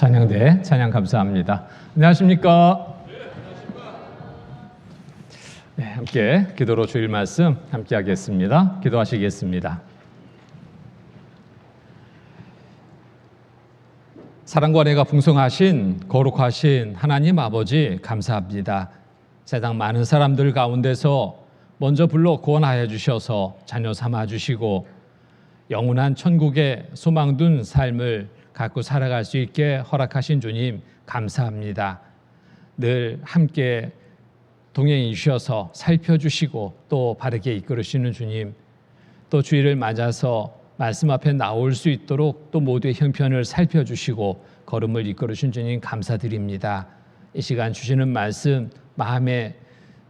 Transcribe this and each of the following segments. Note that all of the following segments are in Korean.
찬양대 찬양 감사합니다. 안녕하십니까? 네, 함께 기도로 주일 말씀 함께 하겠습니다. 기도하시겠습니다. 사랑과 은혜가 풍성하신 거룩하신 하나님 아버지 감사합니다. 세상 많은 사람들 가운데서 먼저 불러 구원하여 주셔서 자녀 삼아 주시고 영원한 천국에 소망 둔 삶을 갖고 살아갈 수 있게 허락하신 주님 감사합니다. 늘 함께 동행해 주셔서 살펴주시고 또 바르게 이끌으시는 주님, 또 주일을 맞아서 말씀 앞에 나올 수 있도록 또 모두의 형편을 살펴주시고 걸음을 이끌으신 주님 감사드립니다. 이 시간 주시는 말씀 마음에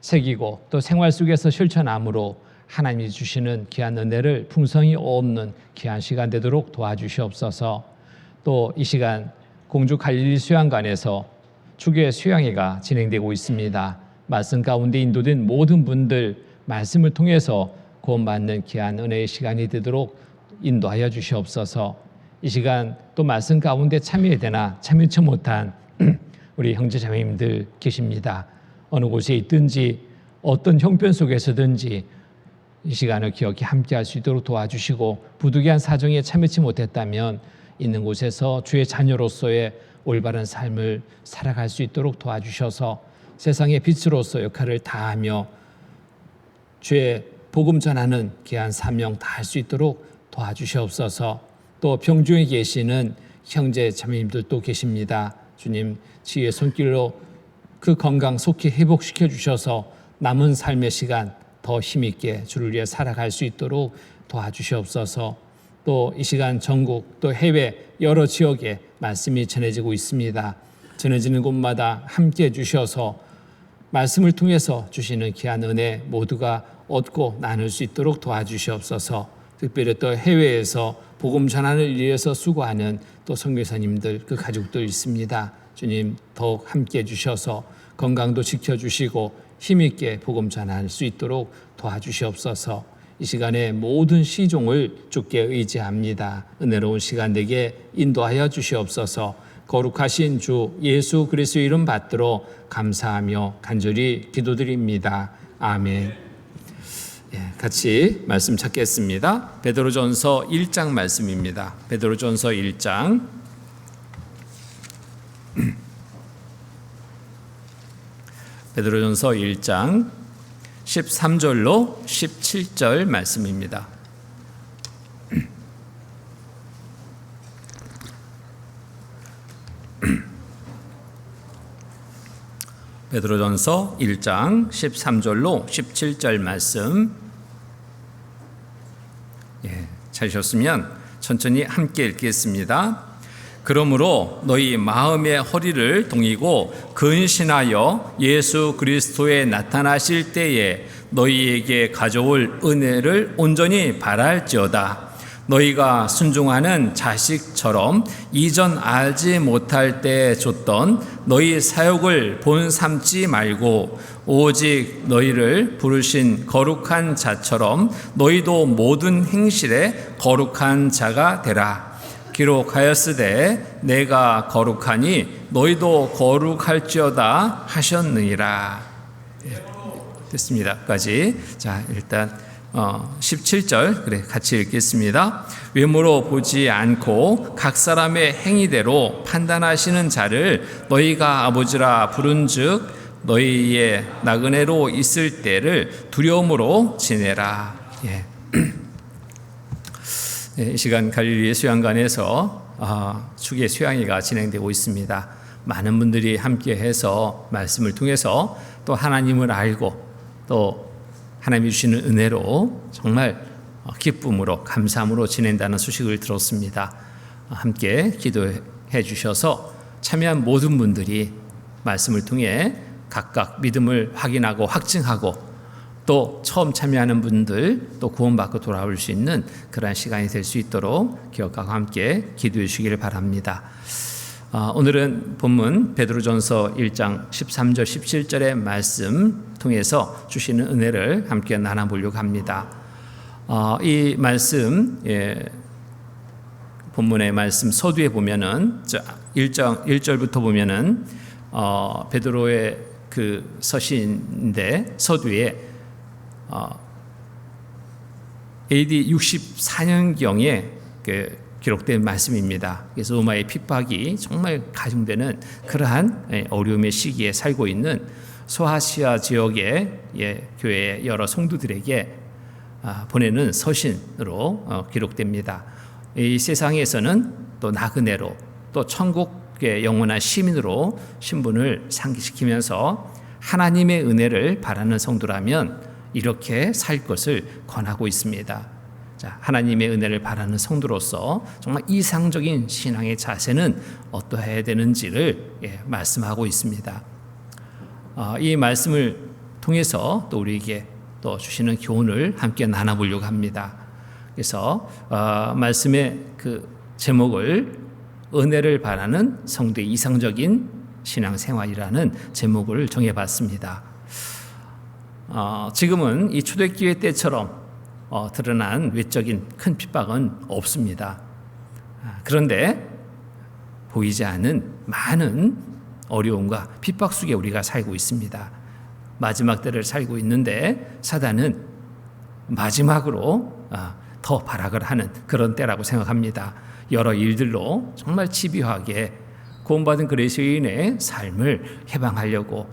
새기고 또 생활 속에서 실천함으로 하나님이 주시는 귀한 은혜를 풍성히 얻는 귀한 시간 되도록 도와주시옵소서. 또 이 시간 공주 갈릴리 수양관에서 주교의 수양회가 진행되고 있습니다. 말씀 가운데 인도된 모든 분들 말씀을 통해서 구원받는 귀한 은혜의 시간이 되도록 인도하여 주시옵소서. 이 시간 또 말씀 가운데 참여되나 참여치 못한 우리 형제 자매님들 계십니다. 어느 곳에 있든지 어떤 형편 속에서든지 이 시간을 기억해 함께할 수 있도록 도와주시고 부득이한 사정에 참여치 못했다면 있는 곳에서 주의 자녀로서의 올바른 삶을 살아갈 수 있도록 도와주셔서 세상의 빛으로서 역할을 다하며 주의 복음 전하는 귀한 사명 다할 수 있도록 도와주시옵소서. 또 병중에 계시는 형제 자매님들도 계십니다. 주님 지혜의 손길로 그 건강 속히 회복시켜 주셔서 남은 삶의 시간 더 힘있게 주를 위해 살아갈 수 있도록 도와주시옵소서. 또 이 시간 전국 또 해외 여러 지역에 말씀이 전해지고 있습니다. 전해지는 곳마다 함께해 주셔서 말씀을 통해서 주시는 귀한 은혜 모두가 얻고 나눌 수 있도록 도와주시옵소서. 특별히 또 해외에서 복음 전하는 일 위해서 수고하는 또 선교사님들 그 가족들 있습니다. 주님 더욱 함께해 주셔서 건강도 지켜주시고 힘있게 복음 전할 수 있도록 도와주시옵소서. 이 시간에 모든 시종을 주께 의지합니다. 은혜로운 시간 되게 인도하여 주시옵소서. 거룩하신 주 예수 그리스도의 이름 받들어 감사하며 간절히 기도드립니다. 아멘. 같이 말씀 찾겠습니다. 베드로전서 1장 말씀입니다. 베드로전서 1장 베드로전서 1장 13절로 17절 말씀입니다. 베드로전서 1장 13절로 17절 말씀 찾으셨으면 천천히 함께 읽겠습니다. 그러므로 너희 마음의 허리를 동이고 근신하여 예수 그리스도에 나타나실 때에 너희에게 가져올 은혜를 온전히 바랄지어다. 너희가 순종하는 자식처럼 이전 알지 못할 때 줬던 너희 사역을 본 삼지 말고 오직 너희를 부르신 거룩한 자처럼 너희도 모든 행실에 거룩한 자가 되라. 기록하였으되 내가 거룩하니 너희도 거룩할지어다 하셨느니라. 됐습니다. 까지. 자, 일단 17절 같이 읽겠습니다. 외모로 보지 않고 각 사람의 행위대로 판단하시는 자를 너희가 아버지라 부른즉 너희의 나그네로 있을 때를 두려움으로 지내라. 이 시간 갈릴리 수양관에서 축의 수양회가 진행되고 있습니다. 많은 분들이 함께해서 말씀을 통해서 또 하나님을 알고 또 하나님이 주시는 은혜로 정말 기쁨으로 감사함으로 지낸다는 소식을 들었습니다. 함께 기도해 주셔서 참여한 모든 분들이 말씀을 통해 각각 믿음을 확인하고 확증하고 또 처음 참여하는 분들 또 구원받고 돌아올 수 있는 그러한 시간이 될 수 있도록 기억하고 함께 기도해 주시기를 바랍니다. 오늘은 본문 베드로전서 1장 13절 17절의 말씀 통해서 주시는 은혜를 함께 나눠보려고 합니다. 이 말씀 본문의 말씀 서두에 보면은 1절부터 보면은 베드로의 그 서신인데 서두에 AD 64년경에 기록된 말씀입니다. 그래서 로마의 핍박이 정말 가중되는 그러한 어려움의 시기에 살고 있는 소아시아 지역의 교회의 여러 성도들에게 보내는 서신으로 기록됩니다. 이 세상에서는 또 나그네로 또 천국의 영원한 시민으로 신분을 상기시키면서 하나님의 은혜를 바라는 성도라면 이렇게 살 것을 권하고 있습니다. 자, 하나님의 은혜를 바라는 성도로서 정말 이상적인 신앙의 자세는 어떠해야 되는지를 말씀하고 있습니다. 이 말씀을 통해서 또 우리에게 또 주시는 교훈을 함께 나눠보려고 합니다. 그래서 말씀의 그 제목을 은혜를 바라는 성도의 이상적인 신앙생활이라는 제목을 정해봤습니다. 지금은 이 초대교회 때처럼 드러난 외적인 큰 핍박은 없습니다. 그런데 보이지 않는 많은 어려움과 핍박 속에 우리가 살고 있습니다. 마지막 때를 살고 있는데 사단은 마지막으로 더 발악을 하는 그런 때라고 생각합니다. 여러 일들로 정말 집요하게 구원받은 그리스도인의 삶을 해방하려고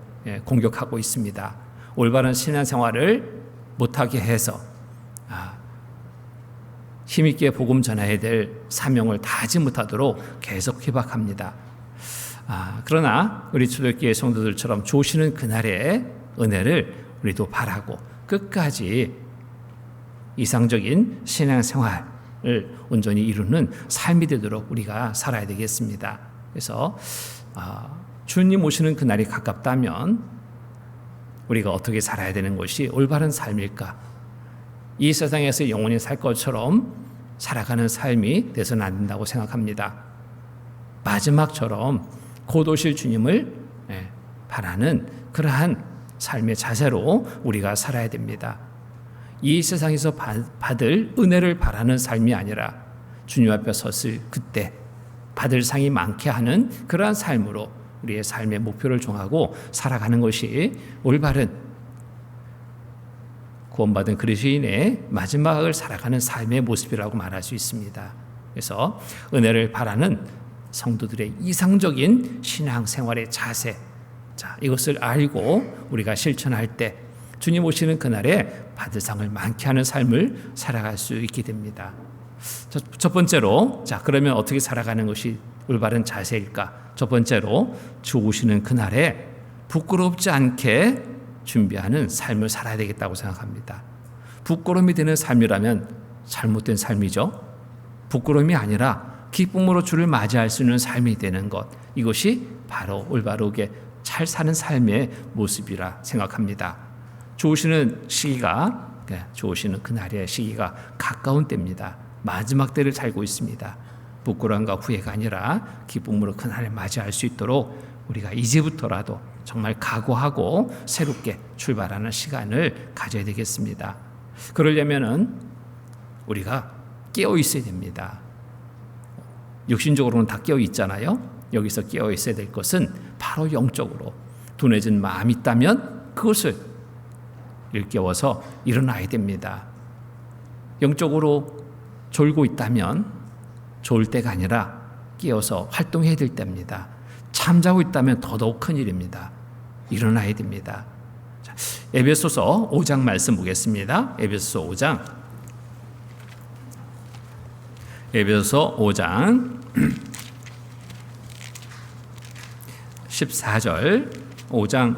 공격하고 있습니다. 올바른 신앙생활을 못하게 해서 힘있게 복음 전해야 될 사명을 다하지 못하도록 계속 협박합니다. 그러나 우리 초대교회 성도들처럼 조시는 그날의 은혜를 우리도 바라고 끝까지 이상적인 신앙생활을 온전히 이루는 삶이 되도록 우리가 살아야 되겠습니다. 그래서 주님 오시는 그날이 가깝다면 우리가 어떻게 살아야 되는 것이 올바른 삶일까? 이 세상에서 영원히 살 것처럼 살아가는 삶이 돼서는 안 된다고 생각합니다. 마지막처럼 곧 오실 주님을 바라는 그러한 삶의 자세로 우리가 살아야 됩니다. 이 세상에서 받을 은혜를 바라는 삶이 아니라 주님 앞에 섰을 그때 받을 상이 많게 하는 그러한 삶으로 우리의 삶의 목표를 정하고 살아가는 것이 올바른 구원받은 그리스도인의 마지막을 살아가는 삶의 모습이라고 말할 수 있습니다. 그래서 은혜를 바라는 성도들의 이상적인 신앙생활의 자세, 자, 이것을 알고 우리가 실천할 때 주님 오시는 그날에 받을 상을 많게 하는 삶을 살아갈 수 있게 됩니다. 첫 번째로, 자, 그러면 어떻게 살아가는 것이 올바른 자세일까? 첫 번째로 주 오시는 그날에 부끄럽지 않게 준비하는 삶을 살아야 되겠다고 생각합니다. 부끄러움이 되는 삶이라면 잘못된 삶이죠. 부끄러움이 아니라 기쁨으로 주를 맞이할 수 있는 삶이 되는 것, 이것이 바로 올바르게 잘 사는 삶의 모습이라 생각합니다. 좋으시는 시기가, 좋으시는 그날의 시기가 가까운 때입니다. 마지막 때를 살고 있습니다. 부끄러움과 후회가 아니라 기쁨으로 그날을 맞이할 수 있도록 우리가 이제부터라도 정말 각오하고 새롭게 출발하는 시간을 가져야 되겠습니다. 그러려면은 우리가 깨어 있어야 됩니다. 육신적으로는 다 깨어 있잖아요. 여기서 깨어 있어야 될 것은 바로 영적으로 둔해진 마음이 있다면 그것을 일깨워서 일어나야 됩니다. 영적으로 졸고 있다면 졸 때가 아니라 깨어서 활동해야 될 때입니다. 잠자고 있다면 더더욱 큰일입니다. 일어나야 됩니다. 자, 에베소서 5장 말씀 보겠습니다. 에베소서 5장 14절 5장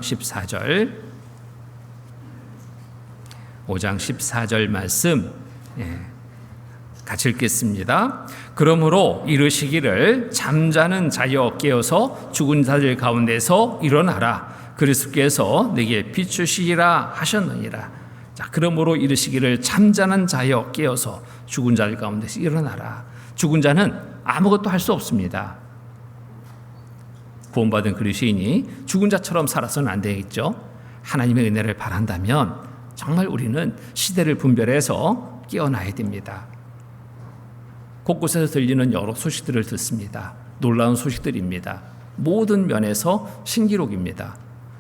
14절 말씀 같이 읽겠습니다. 그러므로 이르시기를 잠자는 자여 깨어서 죽은 자들 가운데서 일어나라. 그리스도께서 내게 비추시리라 하셨느니라. 자, 그러므로 이르시기를 잠자는 자여 깨어서 죽은 자들 가운데서 일어나라. 죽은 자는 아무것도 할 수 없습니다. 구원받은 그리스도인이 죽은 자처럼 살아서는 안 되겠죠. 하나님의 은혜를 바란다면 정말 우리는 시대를 분별해서 깨어나야 됩니다. 곳곳에서 들리는 여러 소식들을 듣습니다. 놀라운 소식들입니다. 모든 면에서 신기록입니다.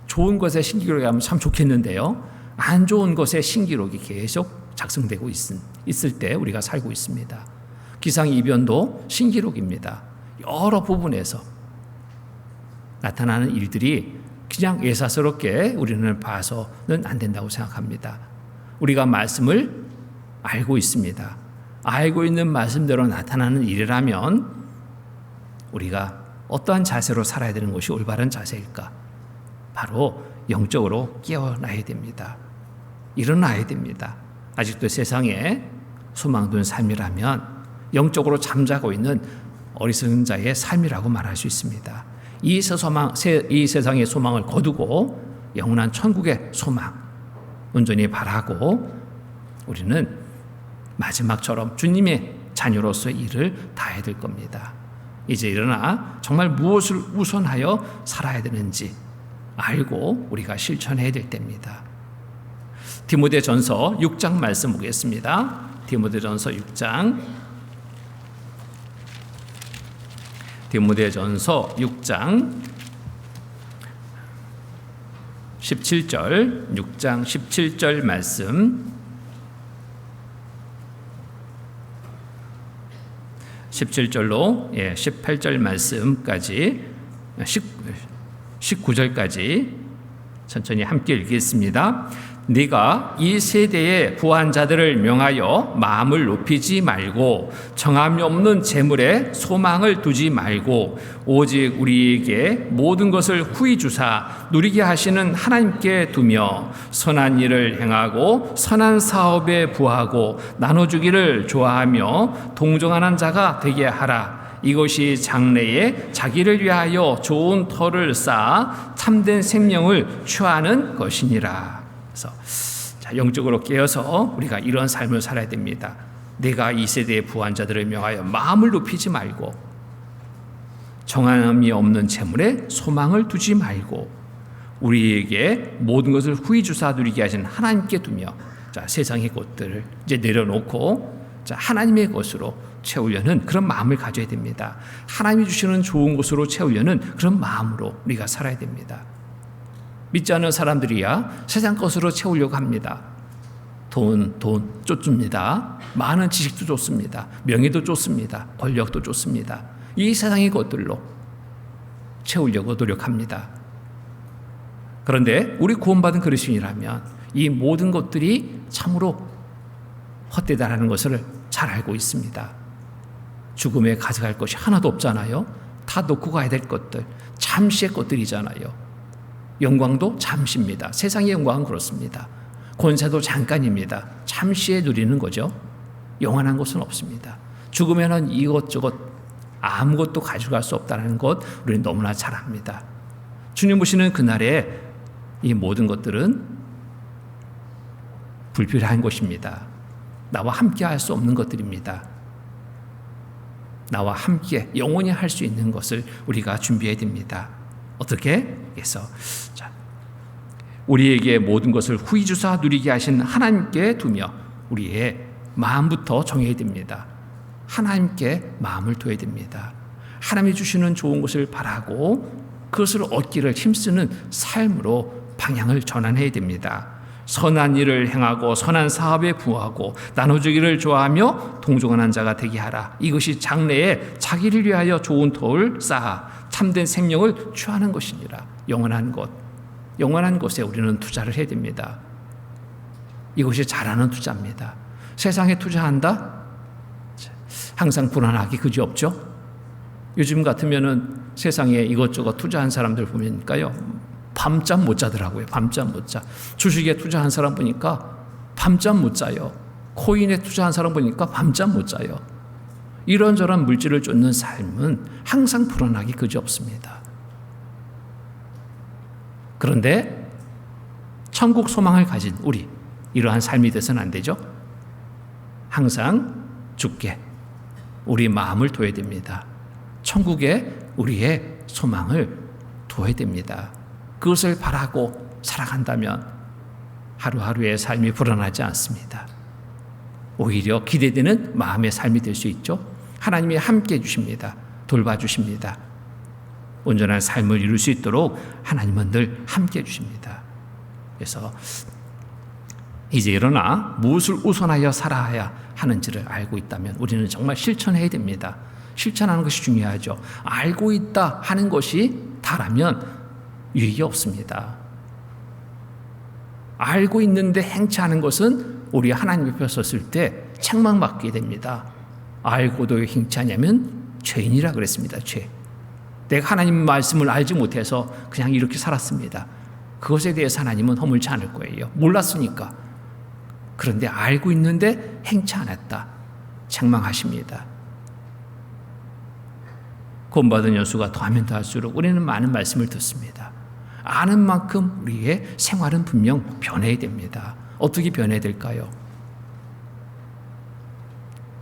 좋은 것에 신기록이 하면 참 좋겠는데요. 안 좋은 것에 신기록이 계속 작성되고 있을 때 우리가 살고 있습니다. 기상이변도 신기록입니다. 여러 부분에서 나타나는 일들이 그냥 예사스럽게 우리는 봐서는 안 된다고 생각합니다. 우리가 말씀을 알고 있습니다. 알고 있는 말씀대로 나타나는 일이라면 우리가 어떠한 자세로 살아야 되는 것이 올바른 자세일까? 바로 영적으로 깨어나야 됩니다. 일어나야 됩니다. 아직도 세상에 소망 둔 삶이라면 영적으로 잠자고 있는 어리석은 자의 삶이라고 말할 수 있습니다. 이 세상의 소망을 거두고 영원한 천국의 소망 온전히 바라고 우리는 마지막처럼 주님의 자녀로서의 일을 다해야 될 겁니다. 이제 일어나 정말 무엇을 우선하여 살아야 되는지 알고 우리가 실천해야 될 때입니다. 디모데전서 6장 말씀 보겠습니다. 디모데전서 6장 17절 6장 17절 말씀 17절로 18절 말씀까지 19절까지 천천히 함께 읽겠습니다. 네가 이 세대의 부한 자들을 명하여 마음을 높이지 말고 정함이 없는 재물에 소망을 두지 말고 오직 우리에게 모든 것을 후히 주사 누리게 하시는 하나님께 두며 선한 일을 행하고 선한 사업에 부하고 나눠주기를 좋아하며 동정하는 자가 되게 하라. 이것이 장래에 자기를 위하여 좋은 터를 쌓아 참된 생명을 취하는 것이니라. 그래서 영적으로 깨어서 우리가 이런 삶을 살아야 됩니다. 내가 이 세대의 부한 자들을 명하여 마음을 높이지 말고 정함이 없는 재물에 소망을 두지 말고 우리에게 모든 것을 후히 주사 누리게 하신 하나님께 두며 세상의 것들을 이제 내려놓고 하나님의 것으로 채우려는 그런 마음을 가져야 됩니다. 하나님이 주시는 좋은 것으로 채우려는 그런 마음으로 우리가 살아야 됩니다. 믿지 않는 사람들이야 세상 것으로 채우려고 합니다. 돈 쫓습니다. 많은 지식도 쫓습니다. 명예도 쫓습니다. 권력도 쫓습니다. 이 세상의 것들로 채우려고 노력합니다. 그런데 우리 구원받은 그리스도인이라면 이 모든 것들이 참으로 헛되다라는 것을 잘 알고 있습니다. 죽음에 가져갈 것이 하나도 없잖아요. 다 놓고 가야 될 것들, 잠시의 것들이잖아요. 영광도 잠시입니다. 세상의 영광은 그렇습니다. 권세도 잠깐입니다. 잠시에 누리는 거죠. 영원한 것은 없습니다. 죽으면은 이것저것 아무것도 가져갈 수 없다는 것 우리는 너무나 잘 압니다. 주님 오시는 그날에 이 모든 것들은 불필요한 것입니다. 나와 함께 할 수 없는 것들입니다. 나와 함께 영원히 할 수 있는 것을 우리가 준비해야 됩니다. 어떻게? 그래서 우리에게 모든 것을 후히 주사 누리게 하신 하나님께 두며 우리의 마음부터 정해야 됩니다. 하나님께 마음을 둬야 됩니다. 하나님이 주시는 좋은 것을 바라고 그것을 얻기를 힘쓰는 삶으로 방향을 전환해야 됩니다. 선한 일을 행하고 선한 사업에 부하고 나눠주기를 좋아하며 동정하는 자가 되게 하라. 이것이 장래에 자기를 위하여 좋은 터를 쌓아 참된 생명을 취하는 것이니라. 영원한 것에 우리는 투자를 해야 됩니다. 이것이 잘하는 투자입니다. 세상에 투자한다? 항상 불안하기 그지없죠? 요즘 같으면은 세상에 이것저것 투자한 사람들 보니까요, 밤잠 못 자더라고요. 밤잠 못 자. 주식에 투자한 사람 보니까 밤잠 못 자요. 코인에 투자한 사람 보니까 밤잠 못 자요. 이런저런 물질을 쫓는 삶은 항상 불안하기 그지없습니다. 그런데 천국 소망을 가진 우리, 이러한 삶이 돼서는 안 되죠. 항상 주께 우리 마음을 둬야 됩니다. 천국에 우리의 소망을 둬야 됩니다. 그것을 바라고 살아간다면 하루하루의 삶이 불안하지 않습니다. 오히려 기대되는 마음의 삶이 될 수 있죠. 하나님이 함께 해주십니다. 돌봐주십니다. 온전한 삶을 이룰 수 있도록 하나님은 늘 함께 해주십니다. 그래서 이제 일어나 무엇을 우선하여 살아야 하는지를 알고 있다면 우리는 정말 실천해야 됩니다. 실천하는 것이 중요하죠. 알고 있다 하는 것이 다라면 유익이 없습니다. 알고 있는데 행치하는 것은 우리 하나님 옆에 섰을 때 책망받게 됩니다. 알고도 왜 행치하냐면 죄인이라 그랬습니다. 죄. 내가 하나님 말씀을 알지 못해서 그냥 이렇게 살았습니다. 그것에 대해서 하나님은 허물지 않을 거예요. 몰랐으니까. 그런데 알고 있는데 행치 않았다. 책망하십니다. 구원받은 여수가 더하면 더할수록 우리는 많은 말씀을 듣습니다. 아는 만큼 우리의 생활은 분명 변해야 됩니다. 어떻게 변해야 될까요?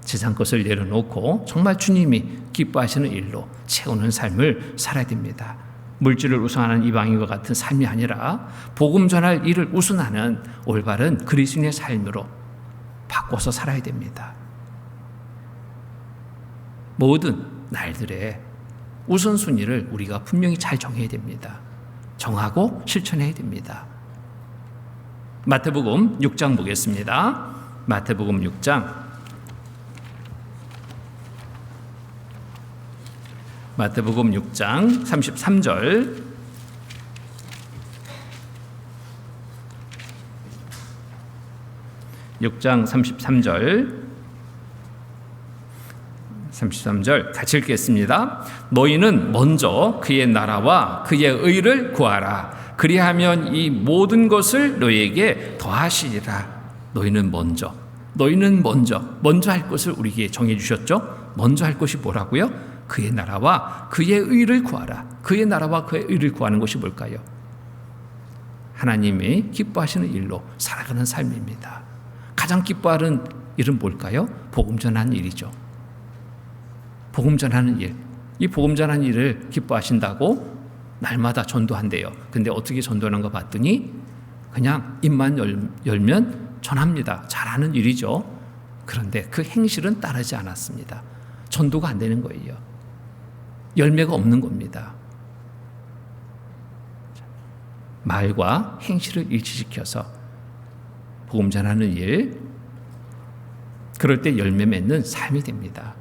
세상 것을 내려놓고 정말 주님이 기뻐하시는 일로 채우는 삶을 살아야 됩니다. 물질을 우선하는 이방인과 같은 삶이 아니라 복음 전할 일을 우선하는 올바른 그리스도인의 삶으로 바꿔서 살아야 됩니다. 모든 날들의 우선순위를 우리가 분명히 잘 정해야 됩니다. 정하고 실천해야 됩니다. 마태복음 6장 보겠습니다. 마태복음 6장 마태복음 6장 33절 같이 읽겠습니다. 너희는 먼저 그의 나라와 그의 의를 구하라. 그리하면 이 모든 것을 너희에게 더하시리라. 너희는 먼저 할 것을 우리에게 정해 주셨죠. 먼저 할 것이 뭐라고요? 그의 나라와 그의 의를 구하라. 그의 나라와 그의 의를 구하는 것이 뭘까요? 하나님이 기뻐하시는 일로 살아가는 삶입니다. 가장 기뻐하는 일은 뭘까요? 복음 전하는 일이죠. 복음 전하는 일. 이 복음 전하는 일을 기뻐하신다고 날마다 전도한대요. 근데 어떻게 전도하는 거 봤더니 그냥 입만 열면 전합니다. 잘하는 일이죠. 그런데 그 행실은 따르지 않았습니다. 전도가 안 되는 거예요. 열매가 없는 겁니다. 말과 행실을 일치시켜서 복음 전하는 일, 그럴 때 열매 맺는 삶이 됩니다.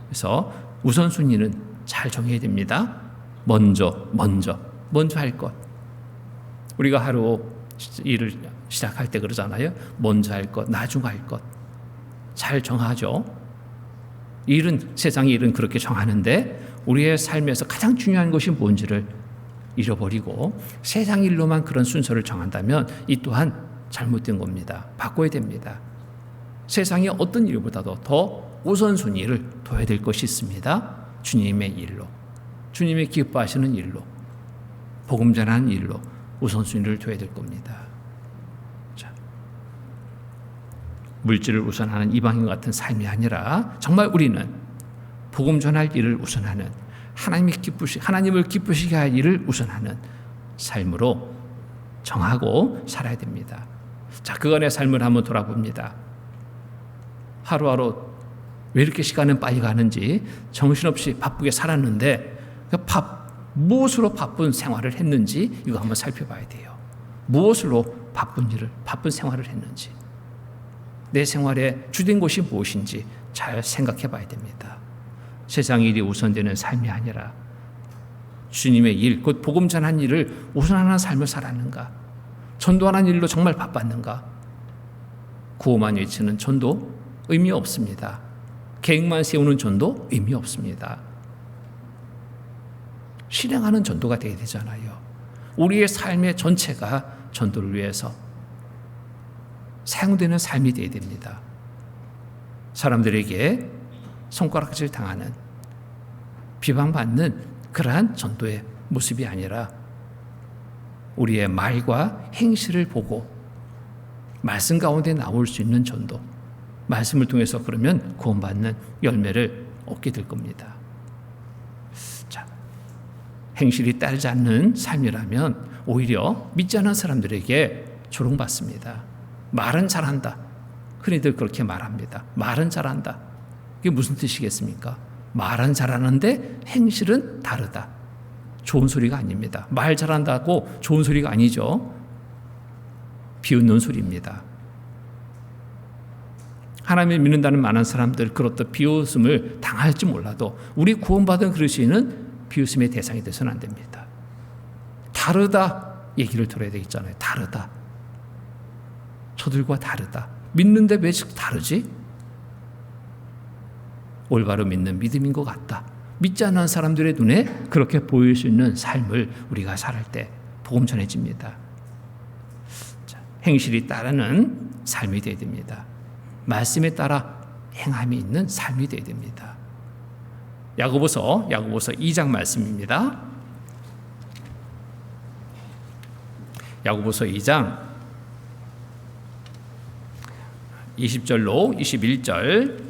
그래서 우선순위는 잘 정해야 됩니다. 먼저 할 것. 우리가 하루 일을 시작할 때 그러잖아요. 먼저 할 것, 나중 할 것. 잘 정하죠. 세상의 일은 그렇게 정하는데 우리의 삶에서 가장 중요한 것이 뭔지를 잃어버리고 세상 일로만 그런 순서를 정한다면 이 또한 잘못된 겁니다. 바꿔야 됩니다. 세상의 어떤 일보다도 더 우선순위를 둬야 될 것이 있습니다. 주님의 일로, 주님의 기뻐하시는 일로, 복음 전하는 일로 우선순위를 둬야 될 겁니다. 자, 물질을 우선하는 이방인 같은 삶이 아니라 정말 우리는 복음 전할 일을 우선하는 하나님을 기쁘시게 할 일을 우선하는 삶으로 정하고 살아야 됩니다. 자, 그간의 삶을 한번 돌아봅니다. 하루하루 왜 이렇게 시간은 빨리 가는지 정신없이 바쁘게 살았는데 무엇으로 바쁜 생활을 했는지 이거 한번 살펴봐야 돼요. 무엇으로 바쁜 생활을 했는지, 내 생활에 주된 것이 무엇인지 잘 생각해 봐야 됩니다. 세상 일이 우선되는 삶이 아니라 주님의 일, 곧 복음 전하는 일을 우선하는 삶을 살았는가? 전도하는 일로 정말 바빴는가? 구호만 외치는 전도 의미 없습니다. 계획만 세우는 전도 의미 없습니다. 실행하는 전도가 되어야 되잖아요. 우리의 삶의 전체가 전도를 위해서 사용되는 삶이 되어야 됩니다. 사람들에게 손가락질 당하는, 비방받는 그러한 전도의 모습이 아니라 우리의 말과 행실을 보고 말씀 가운데 나올 수 있는 전도, 말씀을 통해서 그러면 구원받는 열매를 얻게 될 겁니다. 자, 행실이 따르지 않는 삶이라면 오히려 믿지 않는 사람들에게 조롱받습니다. 말은 잘한다. 흔히들 그렇게 말합니다. 말은 잘한다. 이게 무슨 뜻이겠습니까? 말은 잘하는데 행실은 다르다. 좋은 소리가 아닙니다. 말 잘한다고 좋은 소리가 아니죠. 비웃는 소리입니다. 하나님을 믿는다는 많은 사람들, 그렇다 비웃음을 당할지 몰라도 우리 구원받은 그리스도인은 비웃음의 대상이 돼서는 안 됩니다. 다르다 얘기를 들어야 되겠잖아요. 다르다. 저들과 다르다. 믿는데 왜 다르지? 올바로 믿는 믿음인 것 같다. 믿지 않는 사람들의 눈에 그렇게 보일 수 있는 삶을 우리가 살할 때 복음 전해집니다. 행실이 따르는 삶이 되어야 됩니다. 말씀에 따라 행함이 있는 삶이 되어야 됩니다. 야고보서 2장 말씀입니다. 야고보서 2장 20절로 21절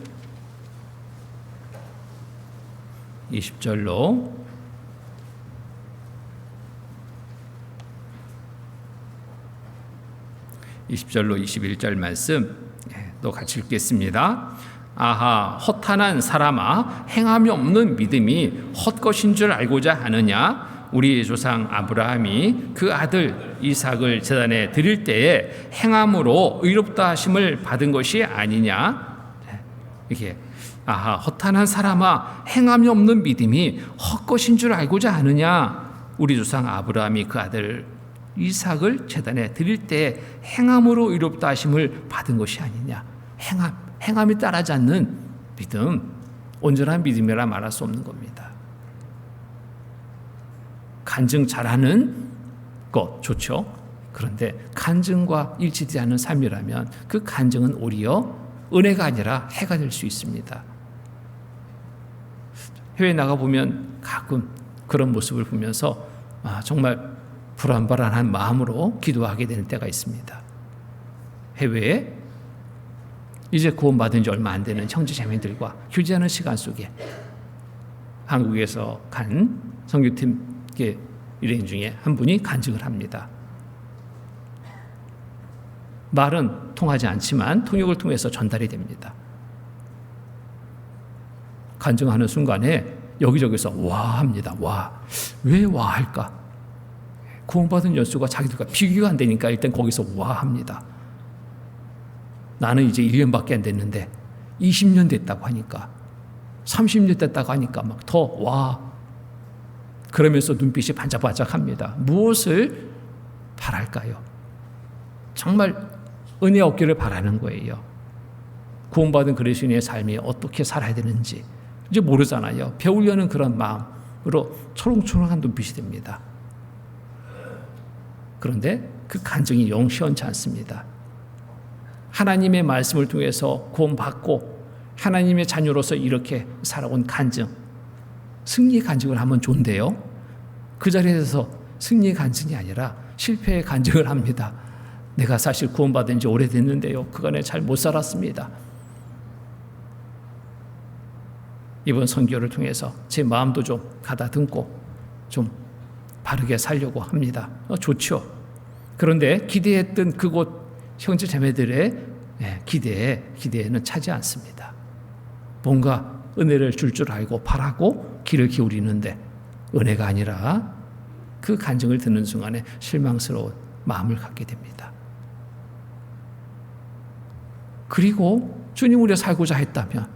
20절로 21절 말씀 또 같이 읽겠습니다. 아하, 허탄한 사람아, 행함이 없는 믿음이 헛것인 줄 알고자 하느냐? 우리 조상 아브라함이 그 아들 이삭을 제단에 드릴 때에 행함으로 의롭다 하심을 받은 것이 아니냐? 이게 아하, 허탄한 사람아, 행함이 없는 믿음이 헛것인 줄 알고자 하느냐? 우리 조상 아브라함이 그 아들 이삭을 제단에 드릴 때에 행함으로 의롭다 하심을 받은 것이 아니냐? 행함이 따르지 않는 믿음, 온전한 믿음이라 말할 수 없는 겁니다. 간증 잘하는 것 좋죠. 그런데 간증과 일치되지 않는 삶이라면 그 간증은 오히려 은혜가 아니라 해가 될 수 있습니다. 해외에 나가보면 가끔 그런 모습을 보면서 정말 불안불안한 마음으로 기도하게 되는 때가 있습니다. 해외에 이제 구원받은 지 얼마 안 되는 형제 자매들과 교제하는 시간 속에 한국에서 간 선교팀 일행 중에 한 분이 간증을 합니다. 말은 통하지 않지만 통역을 통해서 전달이 됩니다. 간증하는 순간에 여기저기서 와 합니다. 와. 왜 와 할까? 구원받은 연수가 자기들과 비교가 안 되니까 일단 거기서 와 합니다. 나는 이제 1년밖에 안 됐는데 20년 됐다고 하니까 30년 됐다고 하니까 막 더 와. 그러면서 눈빛이 반짝반짝합니다. 무엇을 바랄까요? 정말 은혜 얻기를 바라는 거예요. 구원받은 그리스도인의 삶이 어떻게 살아야 되는지 이제 모르잖아요. 배우려는 그런 마음으로 초롱초롱한 눈빛이 됩니다. 그런데 그 간증이 영 시원치 않습니다. 하나님의 말씀을 통해서 구원받고 하나님의 자녀로서 이렇게 살아온 간증, 승리의 간증을 하면 좋은데요. 그 자리에서 승리의 간증이 아니라 실패의 간증을 합니다. 내가 사실 구원받은 지 오래됐는데요. 그간에 잘 못 살았습니다. 이번 선교를 통해서 제 마음도 좀 가다듬고 좀 바르게 살려고 합니다. 좋죠. 그런데 기대했던 그곳 형제 자매들의 기대에는 차지 않습니다. 뭔가 은혜를 줄 알고 바라고 귀를 기울이는데 은혜가 아니라 그 간증을 듣는 순간에 실망스러운 마음을 갖게 됩니다. 그리고 주님을 위해 살고자 했다면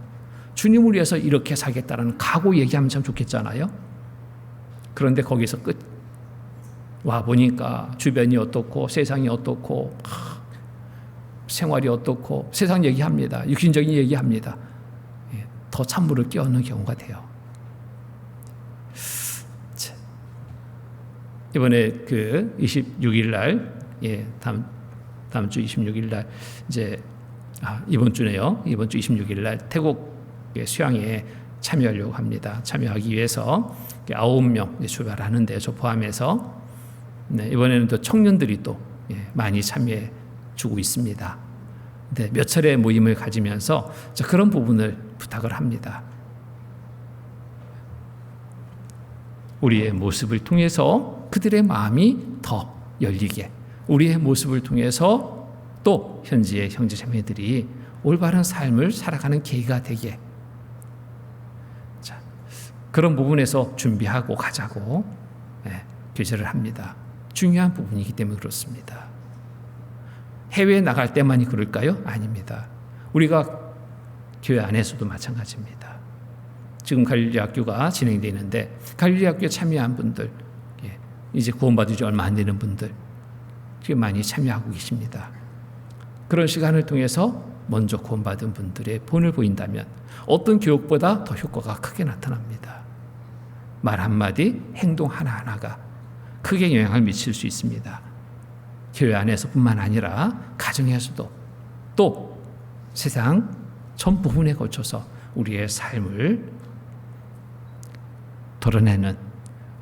주님을 위해서 이렇게 살겠다는 각오 얘기하면 참 좋겠잖아요. 그런데 거기서 끝. 와 보니까 주변이 어떻고 세상이 어떻고 생활이 어떻고 세상 얘기합니다. 육신적인 얘기합니다. 더 찬물을 끼얹는 경우가 돼요. 이번에 그 26일 날, 다음 주 26일 날 이제 이번 주네요. 이번 주 26일 날 태국 수양에 참여하려고 합니다. 참여하기 위해서 9명 출발하는데 저 포함해서 이번에는 또 청년들이 또 많이 참여해 주고 있습니다. 네, 몇 차례 모임을 가지면서 그런 부분을 부탁을 합니다. 우리의 모습을 통해서 그들의 마음이 더 열리게, 우리의 모습을 통해서 또 현지의 형제 자매들이 올바른 삶을 살아가는 계기가 되게. 자, 그런 부분에서 준비하고 가자고 교제를 합니다. 중요한 부분이기 때문에 그렇습니다. 해외에 나갈 때만이 그럴까요? 아닙니다. 우리가 교회 안에서도 마찬가지입니다. 지금 갈릴리 학교가 진행되어 있는데 갈릴리 학교에 참여한 분들, 이제 구원받은 지 얼마 안 되는 분들 많이 참여하고 계십니다. 그런 시간을 통해서 먼저 구원받은 분들의 본을 보인다면 어떤 교육보다 더 효과가 크게 나타납니다. 말 한마디, 행동 하나하나가 크게 영향을 미칠 수 있습니다. 교회 안에서뿐만 아니라 가정에서도 또 세상 전 부분에 거쳐서 우리의 삶을 드러내는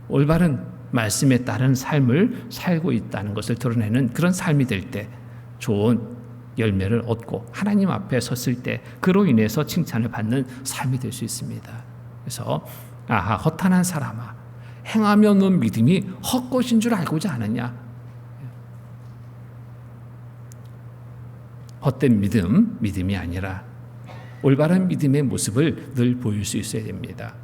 올바른 말씀에 따른 삶을 살고 있다는 것을 드러내는 그런 삶이 될 때 좋은 열매를 얻고 하나님 앞에 섰을 때 그로 인해서 칭찬을 받는 삶이 될 수 있습니다. 그래서 아하 허탄한 사람아 행하며 넌 믿음이 헛것인 줄 알고자 하느냐. 헛된 믿음이 아니라 올바른 믿음의 모습을 늘 보일 수 있어야 됩니다.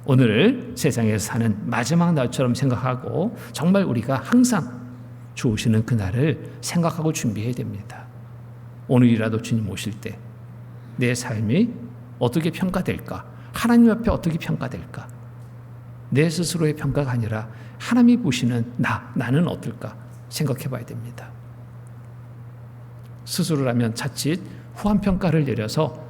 오늘 세상에서 사는 마지막 날처럼 생각하고 정말 우리가 항상 주오시는 그날을 생각하고 준비해야 됩니다. 오늘이라도 주님 오실 때 내 삶이 어떻게 평가될까? 하나님 앞에 어떻게 평가될까? 내 스스로의 평가가 아니라 하나님이 보시는 나는 어떨까? 생각해 봐야 됩니다. 스스로라면 자칫 후한평가를 내려서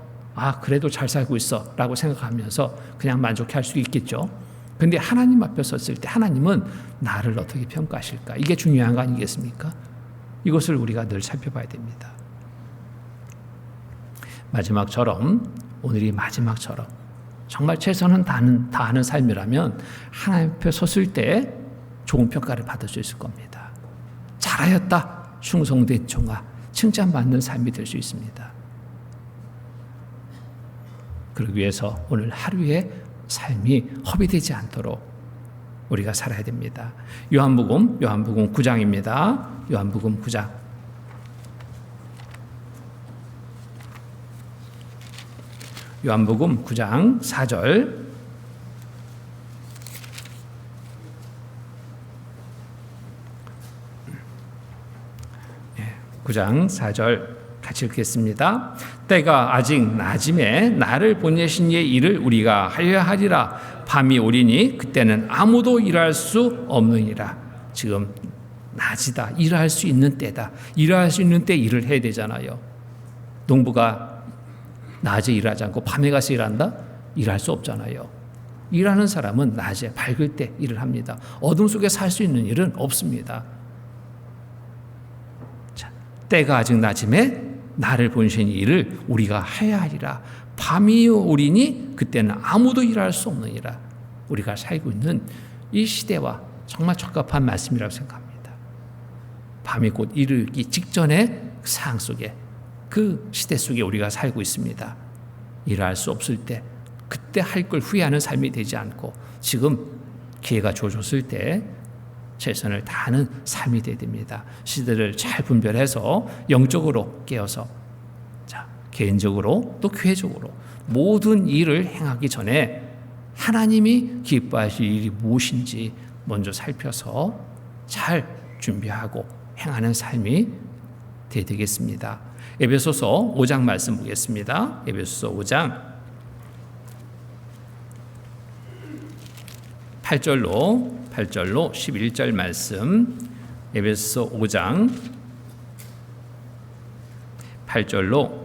그래도 잘 살고 있어 라고 생각하면서 그냥 만족해 할 수 있겠죠. 그런데 하나님 앞에 섰을 때 하나님은 나를 어떻게 평가하실까? 이게 중요한 거 아니겠습니까? 이것을 우리가 늘 살펴봐야 됩니다. 마지막처럼 오늘이 마지막처럼 정말 최선은 다하는 삶이라면 하나님 앞에 섰을 때 좋은 평가를 받을 수 있을 겁니다. 잘하였다 충성된 종아 칭찬받는 삶이 될 수 있습니다. 그러기 위해서 오늘 하루의 삶이 허비되지 않도록 우리가 살아야 됩니다. 요한복음 9장입니다. 요한복음 9장. 요한복음 9장 4절. 9장 4절 같이 읽겠습니다. 때가 아직 낮음에 나를 보내신 이의 일을 우리가 하여야 하리라. 밤이 오리니 그때는 아무도 일할 수 없느니라. 지금 낮이다. 일할 수 있는 때다. 일할 수 있는 때 일을 해야 되잖아요. 농부가 낮에 일하지 않고 밤에 가서 일한다? 일할 수 없잖아요. 일하는 사람은 낮에 밝을 때 일을 합니다. 어둠 속에 살 수 있는 일은 없습니다. 때가 아직 낮음에 나를 보내신 일을 우리가 해야 하리라. 밤이 오리니 그때는 아무도 일할 수 없느니라. 우리가 살고 있는 이 시대와 정말 적합한 말씀이라고 생각합니다. 밤이 곧 이르기 직전의 상황 속에 그 시대 속에 우리가 살고 있습니다. 일할 수 없을 때 그때 할 걸 후회하는 삶이 되지 않고 지금 기회가 주어졌을 때 최선을 다하는 삶이 되어야 됩니다. 시대를 잘 분별해서 영적으로 깨어서 개인적으로 또 교회적으로 모든 일을 행하기 전에 하나님이 기뻐하실 일이 무엇인지 먼저 살펴서 잘 준비하고 행하는 삶이 되겠습니다. 에베소서 5장 말씀 보겠습니다. 에베소서 5장 8절로 11절 말씀. 에베소서 5장 8절로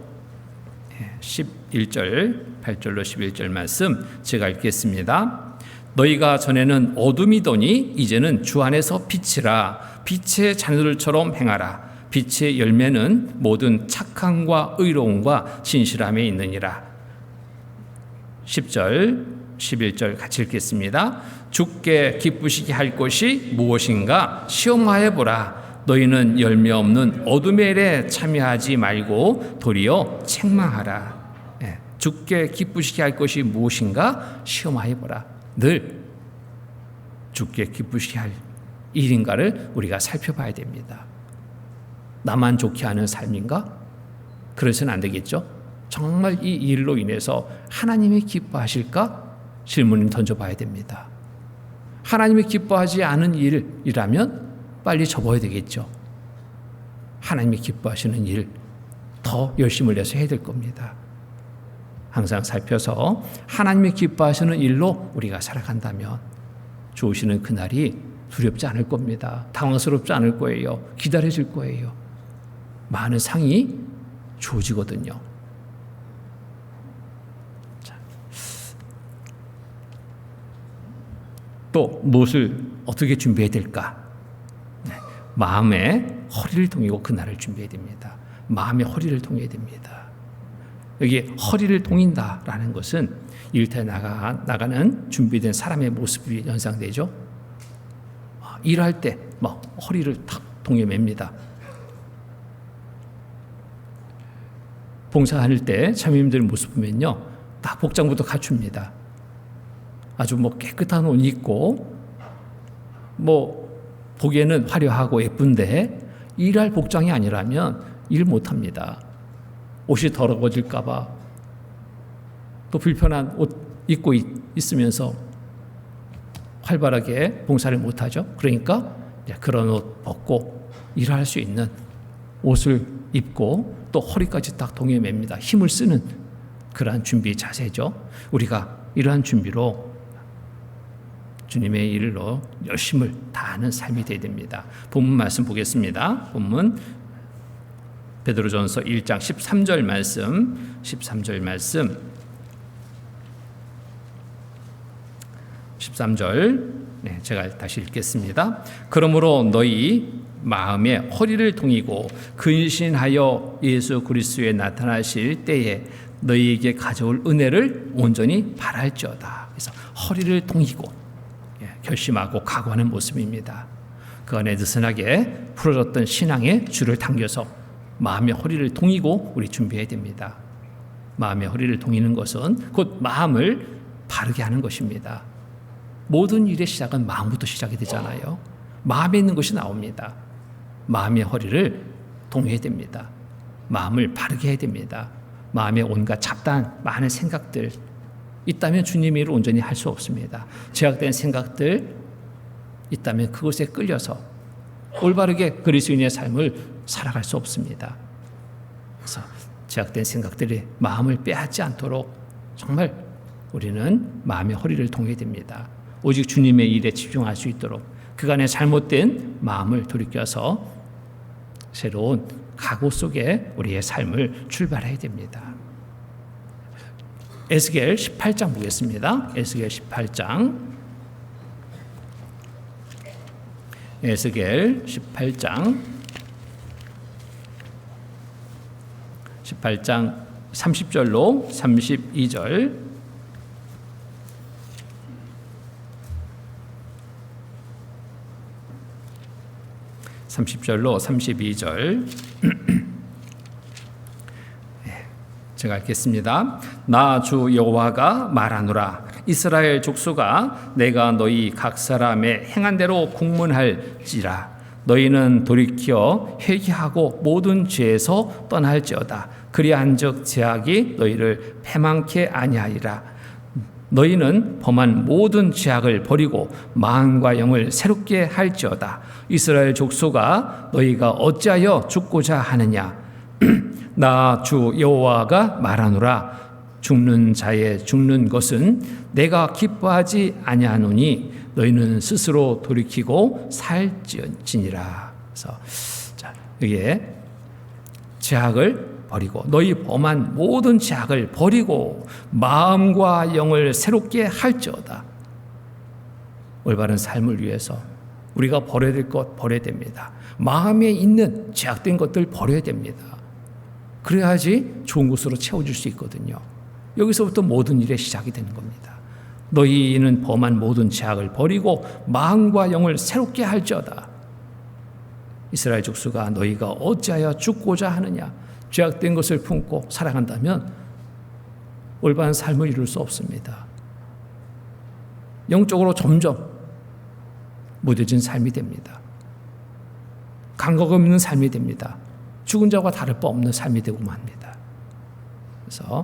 11절 말씀 제가 읽겠습니다. 너희가 전에는 어둠이더니 이제는 주 안에서 빛이라. 빛의 자녀들처럼 행하라. 빛의 열매는 모든 착함과 의로움과 진실함에 있느니라. 10절 11절 같이 읽겠습니다. 주께 기쁘시게 할 것이 무엇인가 시험하여 보라. 너희는 열매 없는 어둠의 일에 참여하지 말고 도리어 책망하라. 주께 기쁘시게 할 것이 무엇인가 시험하여 보라. 늘 주께 기쁘시게 할 일인가를 우리가 살펴봐야 됩니다. 나만 좋게 하는 삶인가? 그래서는 안 되겠죠. 정말 이 일로 인해서 하나님이 기뻐하실까? 질문을 던져봐야 됩니다. 하나님이 기뻐하지 않은 일이라면 빨리 접어야 되겠죠. 하나님이 기뻐하시는 일 더 열심을 내서 해야 될 겁니다. 항상 살펴서 하나님이 기뻐하시는 일로 우리가 살아간다면 주오시는 그날이 두렵지 않을 겁니다. 당황스럽지 않을 거예요. 기다려질 거예요. 많은 상이 주어지거든요. 또 무엇을 어떻게 준비해야 될까? 마음의 허리를 동이고 그날을 준비해야 됩니다. 마음의 허리를 동여야 됩니다. 여기 허리를 동인다라는 것은 일터에 나가는 준비된 사람의 모습이 연상되죠. 일할 때 막 허리를 탁 동여맵니다. 봉사할 때 참여인들 모습 보면요, 딱 복장부터 갖춥니다. 아주 뭐 깨끗한 옷 입고 뭐 보기에는 화려하고 예쁜데 일할 복장이 아니라면 일 못합니다. 옷이 더러워질까 봐 또 불편한 옷 입고 있으면서 활발하게 봉사를 못하죠. 그러니까 그런 옷 벗고 일할 수 있는 옷을 입고 또 허리까지 딱 동여맵니다. 힘을 쓰는 그러한 준비 자세죠. 우리가 이러한 준비로 주님의 일로 열심을 다하는 삶이 되어야 됩니다. 본문 말씀 보겠습니다. 본문 베드로전서 1장 13절 말씀, 13절 제가 다시 읽겠습니다. 그러므로 너희 마음에 허리를 동이고 근신하여 예수 그리스도에 나타나실 때에 너희에게 가져올 은혜를 온전히 바랄지어다. 그래서 허리를 동이고 결심하고 각오하는 모습입니다. 그 안에 느슨하게 풀어졌던 신앙의 줄을 당겨서 마음의 허리를 동이고 우리 준비해야 됩니다. 마음의 허리를 동이는 것은 곧 마음을 바르게 하는 것입니다. 모든 일의 시작은 마음부터 시작이 되잖아요. 마음에 있는 것이 나옵니다. 마음의 허리를 동여야 됩니다. 마음을 바르게 해야 됩니다. 마음에 온갖 잡다한 많은 생각들 있다면 주님의 일을 온전히 할 수 없습니다. 제약된 생각들 있다면 그것에 끌려서 올바르게 그리스도인의 삶을 살아갈 수 없습니다. 그래서 제약된 생각들이 마음을 빼앗지 않도록 정말 우리는 마음의 허리를 동여야 됩니다. 오직 주님의 일에 집중할 수 있도록 그간의 잘못된 마음을 돌이켜서 새로운 각오 속에 우리의 삶을 출발해야 됩니다. 에스겔 18장 보겠습니다. 에스겔 18장 30절로 32절 30절로 32절 제가 읽겠습니다. 나 주 여호와가 말하노라. 이스라엘 족속아, 내가 너희 각 사람의 행한 대로 국문할지라. 너희는 돌이켜 회개하고 모든 죄에서 떠날지어다. 그리한즉 제약이 너희를 패망케 아니하리라. 너희는 범한 모든 죄악을 버리고 마음과 영을 새롭게 할지어다. 이스라엘 족속아, 너희가 어찌하여 죽고자 하느냐? 나 주 여호와가 말하노라. 죽는 자의 죽는 것은 내가 기뻐하지 아니하노니 너희는 스스로 돌이키고 살지니라. 그래서 여기에 죄악을 버리고 너희 범한 모든 죄악을 버리고 마음과 영을 새롭게 할지어다. 올바른 삶을 위해서 우리가 버려야 될 것 버려야 됩니다. 마음에 있는 죄악된 것들 버려야 됩니다. 그래야지 좋은 것으로 채워줄 수 있거든요. 여기서부터 모든 일의 시작이 되는 겁니다. 너희는 범한 모든 죄악을 버리고 마음과 영을 새롭게 할지어다. 이스라엘 족속아, 너희가 어찌하여 죽고자 하느냐? 죄악된 것을 품고 살아간다면 올바른 삶을 이룰 수 없습니다. 영적으로 점점 무뎌진 삶이 됩니다. 감각 없는 삶이 됩니다. 죽은 자와 다를 바 없는 삶이 되고 맙니다. 그래서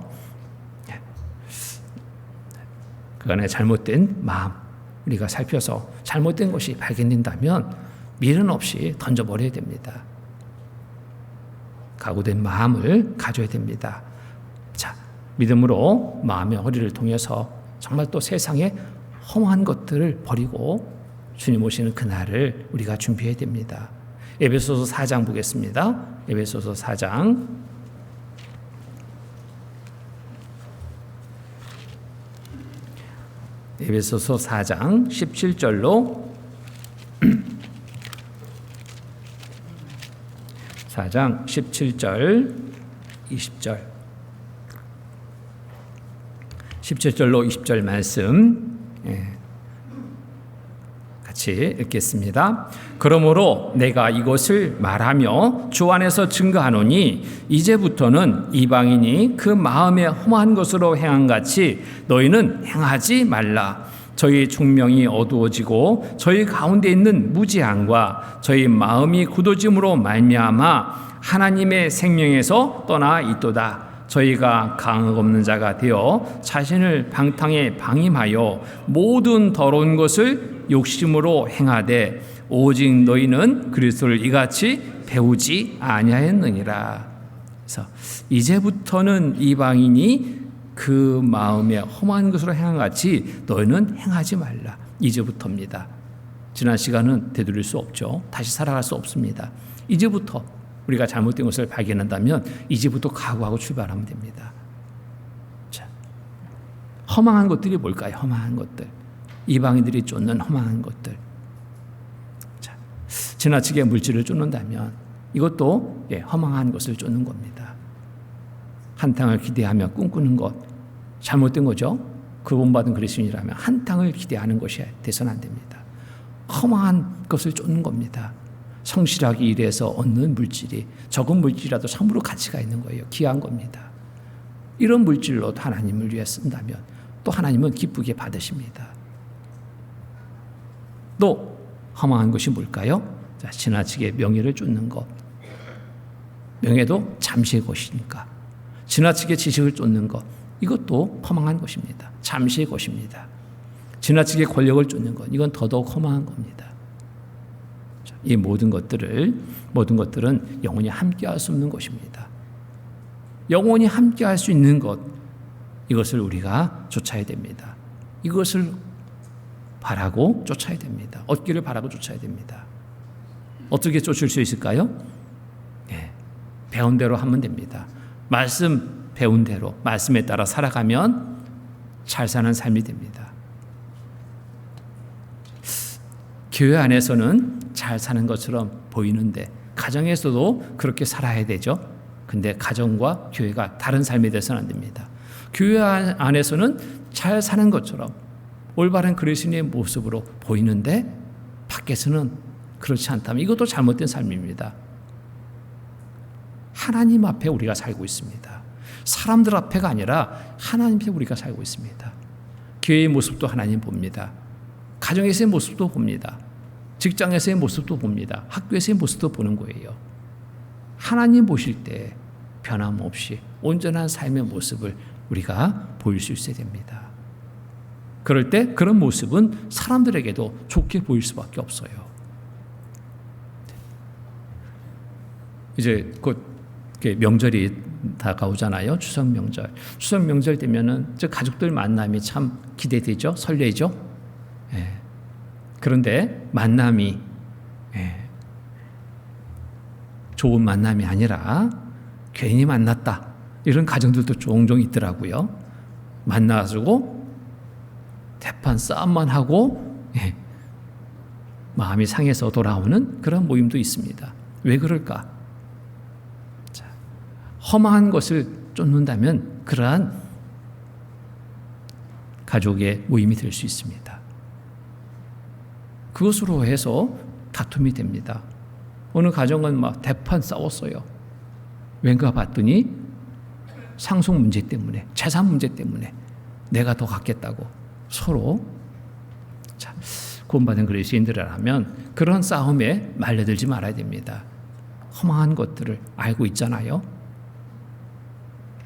그 안에 잘못된 마음 우리가 살펴서 잘못된 것이 발견된다면 미련 없이 던져버려야 됩니다. 각오된 마음을 가져야 됩니다. 자, 믿음으로 마음의 허리를 통해서 정말 또 세상의 험한 것들을 버리고 주님 오시는 그날을 우리가 준비해야 됩니다. 에베소서 4장 보겠습니다. 에베소서 4장 17절로 4장 17절 20절 17절로 20절 말씀 같이 읽겠습니다. 그러므로 내가 이것을 말하며 주 안에서 증거하노니 이제부터는 이방인이 그 마음에 험한 것으로 행한 같이 너희는 행하지 말라. 저희 총명이 어두워지고 저희 가운데 있는 무지함과 저희 마음이 굳어짐으로 말미암아 하나님의 생명에서 떠나 있도다. 저희가 강함 없는 자가 되어 자신을 방탕에 방임하여 모든 더러운 것을 욕심으로 행하되 오직 너희는 그리스도를 이같이 배우지 아니하였느니라. 그래서 이제부터는 이방인이 그 마음에 험한 것으로 행한 같이 너희는 행하지 말라. 이제부터입니다. 지난 시간은 되돌릴 수 없죠. 다시 살아갈 수 없습니다. 이제부터 우리가 잘못된 것을 발견한다면 이제부터 각오하고 출발하면 됩니다. 자, 허망한 것들이 뭘까요? 허망한 것들. 이방인들이 쫓는 허망한 것들. 자, 지나치게 물질을 쫓는다면 이것도 허망한 것을 쫓는 겁니다. 한탕을 기대하며 꿈꾸는 것 잘못된 거죠. 구원받은 그리스도인이라면 한탕을 기대하는 것이 돼서는 안 됩니다. 허망한 것을 쫓는 겁니다. 성실하게 일해서 얻는 물질이 적은 물질이라도 참으로 가치가 있는 거예요. 귀한 겁니다. 이런 물질로 하나님을 위해 쓴다면 또 하나님은 기쁘게 받으십니다. 또 허망한 것이 뭘까요? 자, 지나치게 명예를 쫓는 것. 명예도 잠시의 것이니까. 지나치게 지식을 쫓는 것. 이것도 허망한 것입니다. 잠시의 것입니다. 지나치게 권력을 쫓는 것. 이건 더더욱 허망한 겁니다. 자, 이 모든 것들은 영원히 함께할 수 없는 것입니다. 영원히 함께할 수 있는 것. 이것을 우리가 쫓아야 됩니다. 이것을 바라고 쫓아야 됩니다. 얻기를 바라고 쫓아야 됩니다. 어떻게 쫓을 수 있을까요? 배운 대로 하면 됩니다. 말씀 배운 대로 말씀에 따라 살아가면 잘 사는 삶이 됩니다. 교회 안에서는 잘 사는 것처럼 보이는데 가정에서도 그렇게 살아야 되죠. 근데 가정과 교회가 다른 삶이 돼서는 안 됩니다. 교회 안에서는 잘 사는 것처럼 올바른 그리스도인의 모습으로 보이는데 밖에서는 그렇지 않다면 이것도 잘못된 삶입니다. 하나님 앞에 우리가 살고 있습니다. 사람들 앞에가 아니라 하나님 앞에 우리가 살고 있습니다. 교회의 모습도 하나님 봅니다. 가정에서의 모습도 봅니다. 직장에서의 모습도 봅니다. 학교에서의 모습도 보는 거예요. 하나님 보실 때 변함없이 온전한 삶의 모습을 우리가 보일 수 있어야 됩니다. 그럴 때 그런 모습은 사람들에게도 좋게 보일 수밖에 없어요. 이제 곧 명절이 다가오잖아요. 추석 명절. 추석 명절 되면은 가족들 만남이 참 기대되죠. 설레죠. 그런데 만남이 좋은 만남이 아니라 괜히 만났다. 이런 가정들도 종종 있더라고요. 만나가지고 대판 싸움만 하고 마음이 상해서 돌아오는 그런 모임도 있습니다. 왜 그럴까? 자, 험한 것을 쫓는다면 그러한 가족의 모임이 될 수 있습니다. 그것으로 해서 다툼이 됩니다. 어느 가정은 막 대판 싸웠어요. 왠가 봤더니 상속 문제 때문에, 재산 문제 때문에 내가 더 갖겠다고 서로. 자, 구원받은 그리스도인들이라면 그런 싸움에 말려들지 말아야 됩니다. 허망한 것들을 알고 있잖아요.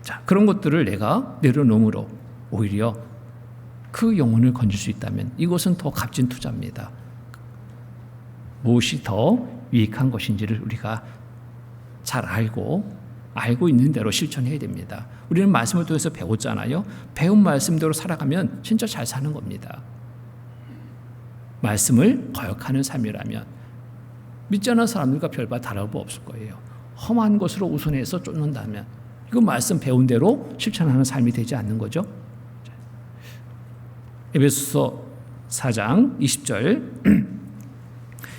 자, 그런 것들을 내가 내려놓음으로 오히려 그 영혼을 건질 수 있다면 이것은 더 값진 투자입니다. 무엇이 더 유익한 것인지를 우리가 잘 알고 있는 대로 실천해야 됩니다. 우리는 말씀을 통해서 배웠잖아요. 배운 말씀대로 살아가면 진짜 잘 사는 겁니다. 말씀을 거역하는 삶이라면 믿지 않는 사람들과 별반 다를 바 없을 거예요. 험한 것으로 우선해서 쫓는다면 이거 말씀 배운 대로 실천하는 삶이 되지 않는 거죠. 에베소서 4장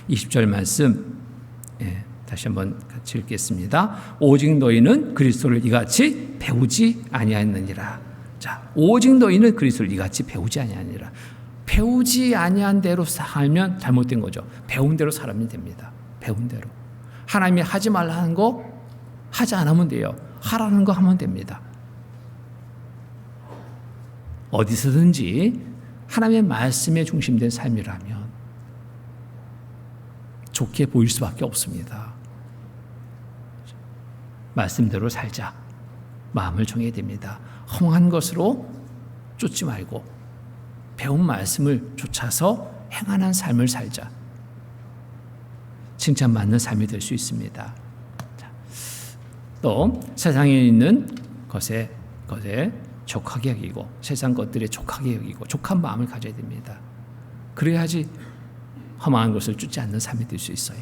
20절 말씀 다시 한번 같이 읽겠습니다. 오직 너희는 그리스도를 이같이 배우지 아니하였느니라. 자, 오직 너희는 그리스도를 이같이 배우지 아니하느니라. 배우지 아니한 대로 살면 잘못된 거죠. 배운 대로 살면 됩니다. 배운 대로. 하나님이 하지 말라는 거 하지 않으면 돼요. 하라는 거 하면 됩니다. 어디서든지 하나님의 말씀에 중심된 삶이라면 좋게 보일 수밖에 없습니다. 말씀대로 살자. 마음을 정해야 됩니다. 험한 것으로 쫓지 말고 배운 말씀을 쫓아서 행하는 삶을 살자. 칭찬받는 삶이 될 수 있습니다. 또 세상에 있는 것에 족하게 여기고 세상 것들에 족하게 여기고 족한 마음을 가져야 됩니다. 그래야지 험한 것을 쫓지 않는 삶이 될 수 있어요.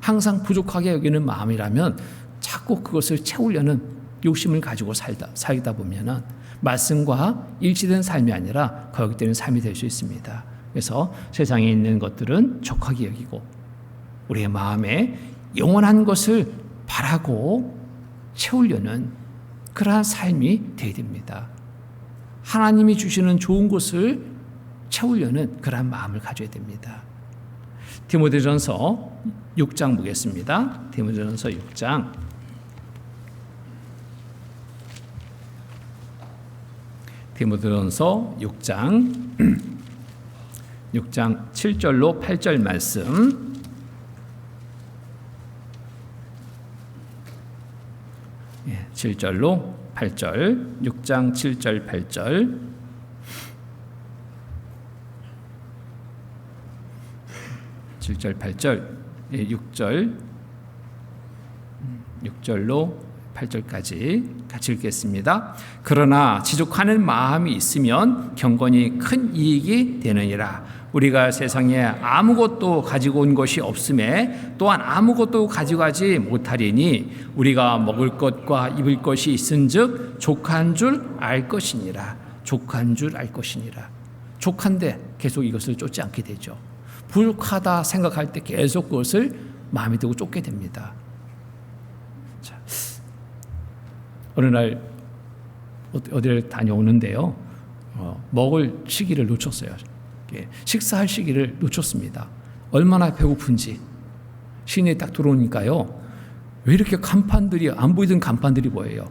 항상 부족하게 여기는 마음이라면 자꾸 그것을 채우려는 욕심을 가지고 살다 보면은 말씀과 일치된 삶이 아니라 거역되는 삶이 될 수 있습니다. 그래서 세상에 있는 것들은 족하게 여기고 우리의 마음에 영원한 것을 바라고 채우려는 그러한 삶이 되어야 됩니다. 하나님이 주시는 좋은 것을 채우려는 그러한 마음을 가져야 됩니다. 디모데전서 6장 보겠습니다. 디모데전서 6장 7절로 8절 말씀. 7절로 8절, 6장 7절 8절. 7절 8절, 6절로 8절까지 같이 읽겠습니다. 그러나 지족하는 마음이 있으면 경건이 큰 이익이 되느니라. 우리가 세상에 아무것도 가지고 온 것이 없음에 또한 아무것도 가져가지 못하리니 우리가 먹을 것과 입을 것이 있은즉 족한 줄 알 것이니라. 족한 줄 알 것이니라. 족한데 계속 이것을 쫓지 않게 되죠. 부족하다 생각할 때 계속 그것을 마음에 두고 쫓게 됩니다. 자, 어느 날 어디를 다녀오는데요. 먹을 시기를 놓쳤어요. 식사할 시기를 놓쳤습니다. 얼마나 배고픈지. 시내에 딱 들어오니까요. 왜 이렇게 간판들이 안 보이던 간판들이 보여요.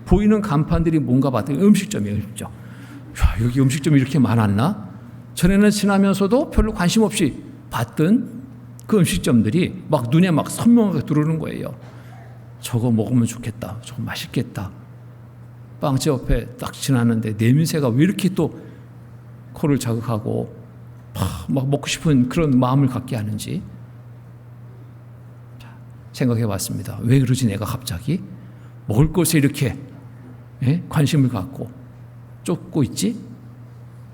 보이는 간판들이 뭔가 봤더니 음식점이에요. 음식점. 야, 여기 음식점이 이렇게 많았나? 전에는 지나면서도 별로 관심 없이 봤던 그 음식점들이 막 눈에 막 선명하게 들어오는 거예요. 저거 먹으면 좋겠다. 저거 맛있겠다. 빵집 옆에 딱 지나는데 냄새가 왜 이렇게 또 코를 자극하고 막 먹고 싶은 그런 마음을 갖게 하는지 생각해 봤습니다. 왜 그러지 내가 갑자기? 먹을 것에 이렇게 관심을 갖고 쫓고 있지?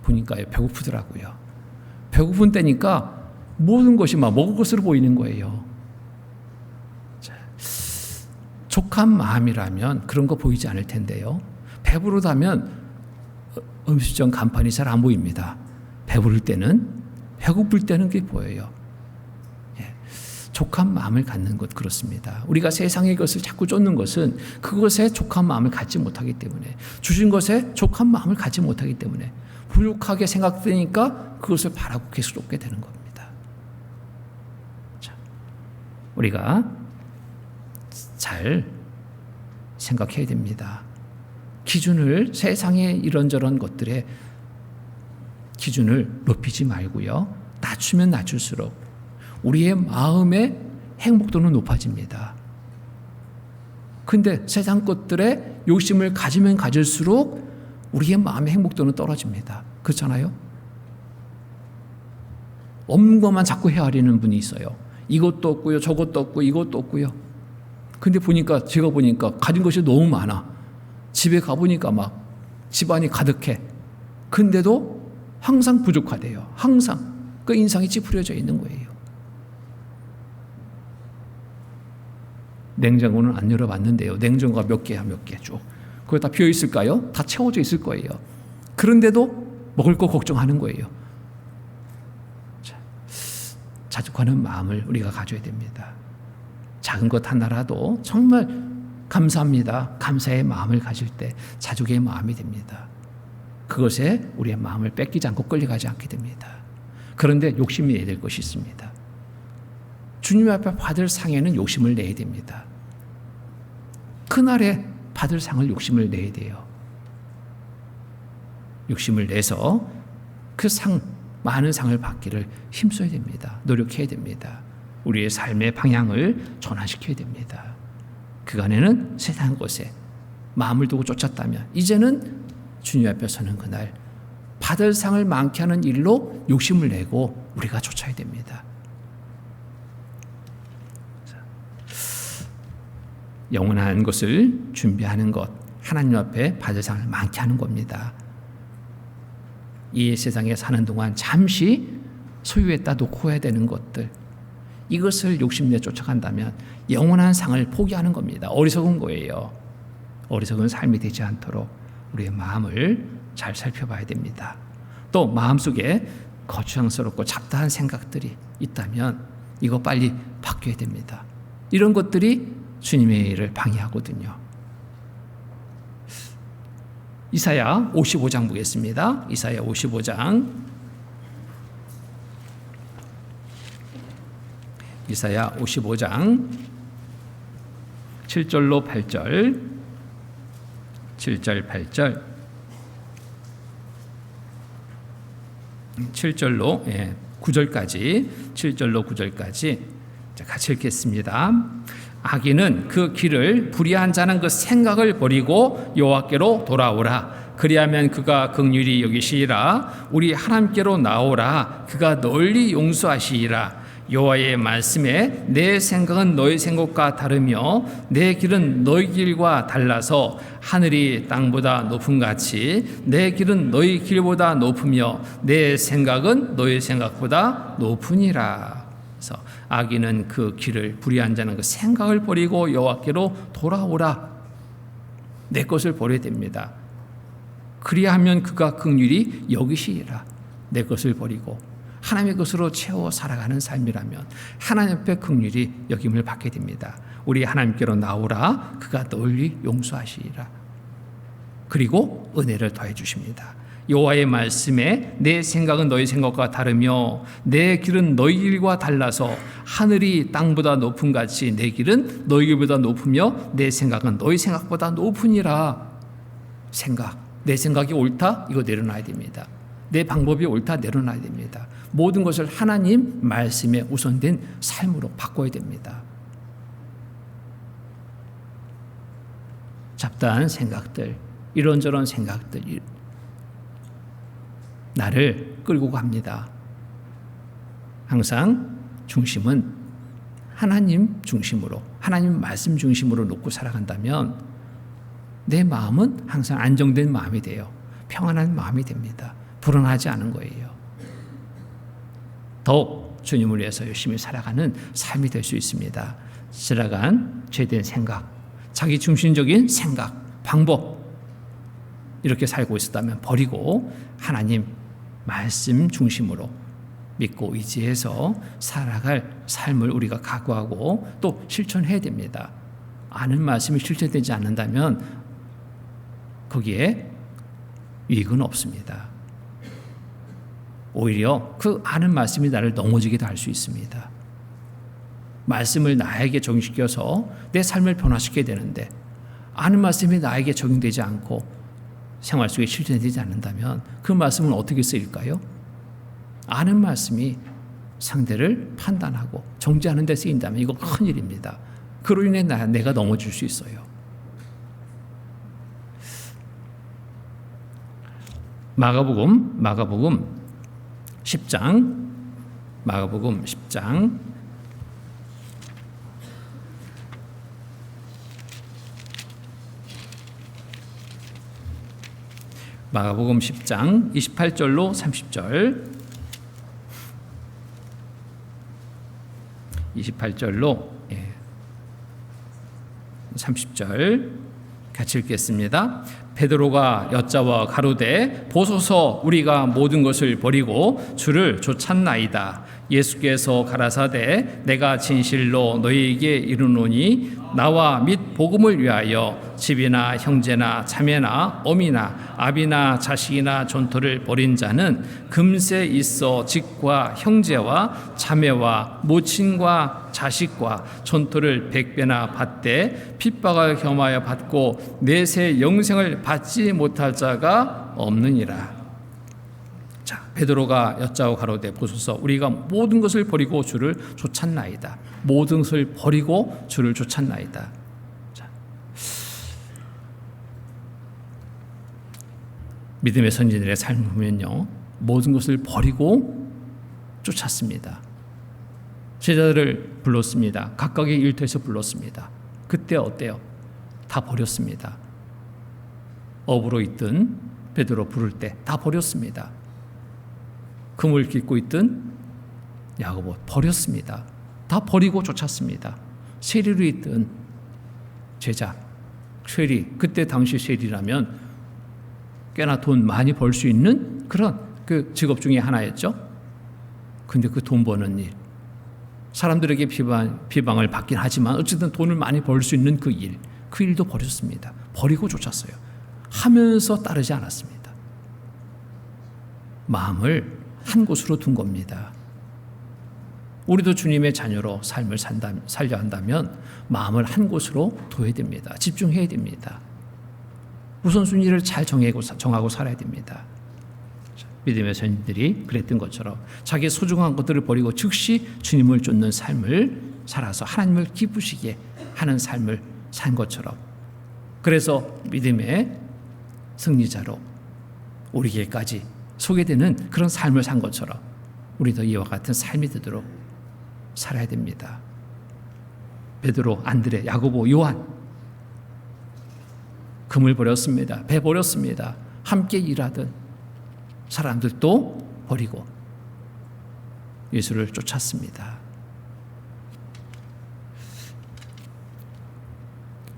보니까 배고프더라고요. 배고픈 때니까 모든 것이 막 먹을 것으로 보이는 거예요. 족한 마음이라면 그런 거 보이지 않을 텐데요. 배부르다면 음식점 간판이 잘 안 보입니다. 배부를 때는, 배고플 때는 그게 보여요. 족한 마음을 갖는 것 그렇습니다. 우리가 세상의 것을 자꾸 쫓는 것은 그것에 족한 마음을 갖지 못하기 때문에, 주신 것에 족한 마음을 갖지 못하기 때문에 부족하게 생각되니까 그것을 바라고 계속 쫓게 되는 겁니다. 자, 우리가 잘 생각해야 됩니다. 기준을 세상의 이런저런 것들의 기준을 높이지 말고요. 낮추면 낮출수록 우리의 마음의 행복도는 높아집니다. 근데 세상 것들의 욕심을 가지면 가질수록 우리의 마음의 행복도는 떨어집니다. 그렇잖아요? 없는 것만 자꾸 헤아리는 분이 있어요. 이것도 없고요, 저것도 없고, 이것도 없고요. 근데 제가 보니까 가진 것이 너무 많아. 집에 가보니까 막 집안이 가득해. 근데도 항상 부족하대요. 항상. 그 인상이 찌푸려져 있는 거예요. 냉장고는 안 열어봤는데요. 냉장고가 몇 개야, 몇 개 쭉. 그거 다 비어 있을까요? 다 채워져 있을 거예요. 그런데도 먹을 거 걱정하는 거예요. 자족하는 마음을 우리가 가져야 됩니다. 작은 것 하나라도 정말 감사합니다. 감사의 마음을 가질 때 자족의 마음이 됩니다. 그것에 우리의 마음을 뺏기지 않고 끌려가지 않게 됩니다. 그런데 욕심이 내야 될 것이 있습니다. 주님 앞에 받을 상에는 욕심을 내야 됩니다. 그날에 받을 상을 욕심을 내야 돼요. 욕심을 내서 그 많은 상을 받기를 힘써야 됩니다. 노력해야 됩니다. 우리의 삶의 방향을 전환시켜야 됩니다. 그간에는 세상 것에 마음을 두고 쫓았다면 이제는 주님 앞에 서는 그날 받을 상을 많게 하는 일로 욕심을 내고 우리가 쫓아야 됩니다. 영원한 것을 준비하는 것, 하나님 앞에 받을 상을 많게 하는 겁니다. 이 세상에 사는 동안 잠시 소유했다 놓고 해야 되는 것들, 이것을 욕심내 쫓아간다면 영원한 상을 포기하는 겁니다. 어리석은 거예요. 어리석은 삶이 되지 않도록 우리의 마음을 잘 살펴봐야 됩니다. 또 마음속에 거추장스럽고 잡다한 생각들이 있다면 이거 빨리 바뀌어야 됩니다. 이런 것들이 주님의 일을 방해하거든요. 이사야 55장 보겠습니다. 이사야 55장. 이사야 55장 7절로 8절, 7절 8절, 7절로 9절까지, 7절로 9절까지 같이 읽겠습니다. 악인은 그 길을, 불의한 자는 그 생각을 버리고 여호와께로 돌아오라. 그리하면 그가 긍휼히 여기시리라. 우리 하나님께로 나오라. 그가 널리 용서하시리라. 여호와의 말씀에 내 생각은 너희 생각과 다르며 내 길은 너희 길과 달라서 하늘이 땅보다 높음 같이 내 길은 너희 길보다 높으며 내 생각은 너희 생각보다 높으니라. 그래서 악인은 그 길을, 불의한 자는 그 생각을 버리고 여호와께로 돌아오라. 내 것을 버려야 됩니다. 그리하면 그가 긍휼히 여기시리라. 내 것을 버리고 하나님의 것으로 채워 살아가는 삶이라면 하나님 앞에 긍휼히 여김을 받게 됩니다. 우리 하나님께로 나오라. 그가 널리 용서하시리라. 그리고 은혜를 더해 주십니다. 여호와의 말씀에 내 생각은 너희 생각과 다르며 내 길은 너희 길과 달라서 하늘이 땅보다 높음 같이 내 길은 너희 길보다 높으며 내 생각은 너희 생각보다 높으니라. 내 생각이 옳다? 이거 내려놔야 됩니다. 내 방법이 옳다? 내려놔야 됩니다. 모든 것을 하나님 말씀에 우선된 삶으로 바꿔야 됩니다. 잡다한 생각들, 이런저런 생각들 나를 끌고 갑니다. 항상 중심은 하나님 중심으로, 하나님 말씀 중심으로 놓고 살아간다면 내 마음은 항상 안정된 마음이 돼요. 평안한 마음이 됩니다. 불안하지 않은 거예요. 더욱 주님을 위해서 열심히 살아가는 삶이 될 수 있습니다. 지나간 죄된 생각, 자기 중심적인 생각, 방법 이렇게 살고 있었다면 버리고 하나님 말씀 중심으로 믿고 의지해서 살아갈 삶을 우리가 각오하고 또 실천해야 됩니다. 아는 말씀이 실천되지 않는다면 거기에 이익은 없습니다. 오히려 그 아는 말씀이 나를 넘어지게 할 수 있습니다. 말씀을 나에게 적용시켜서 내 삶을 변화시켜야 되는데 아는 말씀이 나에게 적용되지 않고 생활 속에 실천되지 않는다면 그 말씀은 어떻게 쓰일까요? 아는 말씀이 상대를 판단하고 정죄하는 데 쓰인다면 이거 큰일입니다. 그로 인해 내가 넘어질 수 있어요. 마가복음 10장 마가복음 10장 마가복음 10장 28절로 30절 28절로 30절 같이 읽겠습니다. 베드로가 여짜와 가로되 보소서 우리가 모든 것을 버리고 주를 좇았나이다. 예수께서 가라사대 내가 진실로 너희에게 이르노니 나와 및 복음을 위하여 집이나 형제나 자매나 어미나 아비나 자식이나 존토를 버린 자는 금세 있어 집과 형제와 자매와 모친과 자식과 존토를 100배나 받되 핍박을 겸하여 받고 내세 영생을 받지 못할 자가 없느니라. 자, 베드로가 여짜오 가로되 보소서 우리가 모든 것을 버리고 주를 좇았나이다. 모든 것을 버리고 주를 좇았나이다. 자, 믿음의 선진들의 삶을 보면요, 모든 것을 버리고 쫓았습니다. 제자들을 불렀습니다. 각각의 일터에서 불렀습니다. 그때 어때요? 다 버렸습니다. 업으로 있든 베드로 부를 때 다 버렸습니다. 금을 깃고 있든 야고보 버렸습니다. 다 버리고 쫓았습니다. 세리로 있든 제자, 세리, 그때 당시 세리라면 꽤나 돈 많이 벌 수 있는 그런 그 직업 중에 하나였죠. 근데 그 돈 버는 일, 사람들에게 비방을 받긴 하지만 어쨌든 돈을 많이 벌 수 있는 그 일도 버렸습니다. 버리고 쫓았어요. 하면서 따르지 않았습니다. 마음을 한 곳으로 둔 겁니다. 우리도 주님의 자녀로 삶을 살려 한다면 마음을 한 곳으로 둬야 됩니다. 집중해야 됩니다. 우선순위를 잘 정하고 살아야 됩니다. 믿음의 선인들이 그랬던 것처럼 자기의 소중한 것들을 버리고 즉시 주님을 쫓는 삶을 살아서 하나님을 기쁘시게 하는 삶을 산 것처럼, 그래서 믿음의 승리자로 우리에게까지 소개되는 그런 삶을 산 것처럼 우리도 이와 같은 삶이 되도록 살아야 됩니다. 베드로, 안드레, 야고보, 요한 금을 버렸습니다. 배 버렸습니다. 함께 일하던 사람들도 버리고 예수를 쫓았습니다.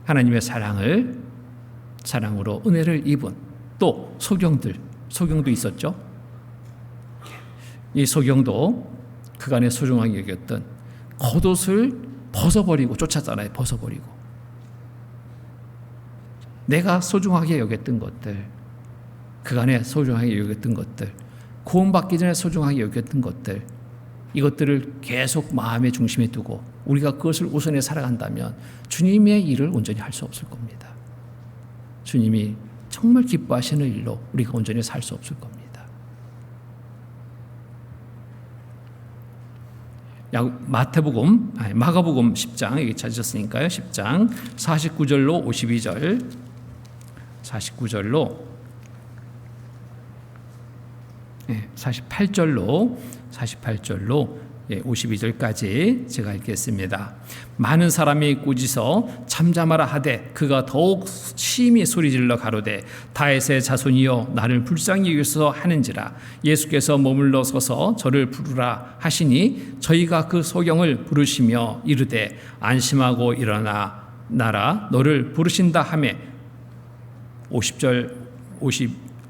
하나님의 사랑으로 은혜를 입은 또 소경도 있었죠. 이 소경도 그간의 소중하게 여겼던 겉옷을 벗어버리고 쫓았잖아요. 벗어버리고 내가 소중하게 여겼던 것들, 그간에 소중하게 여겼던 것들, 구원받기 전에 소중하게 여겼던 것들, 이것들을 계속 마음의 중심에 두고 우리가 그것을 우선해 살아간다면 주님의 일을 온전히 할 수 없을 겁니다. 주님이 정말 기뻐하시는 일로 우리가 온전히 살 수 없을 겁니다. 마가복음 10장, 여기 찾으셨으니까요. 10장 49절로 52절, 48절로 52절까지 제가 읽겠습니다. 많은 사람이 꾸짖어 잠잠하라 하되 그가 더욱 심히 소리질러 가로되 다윗의 자손이여 나를 불쌍히 여기소서 하는지라. 예수께서 머물러 서서 저를 부르라 하시니 저희가 그 소경을 부르시며 이르되 안심하고 일어나 나라 너를 부르신다 하매 50절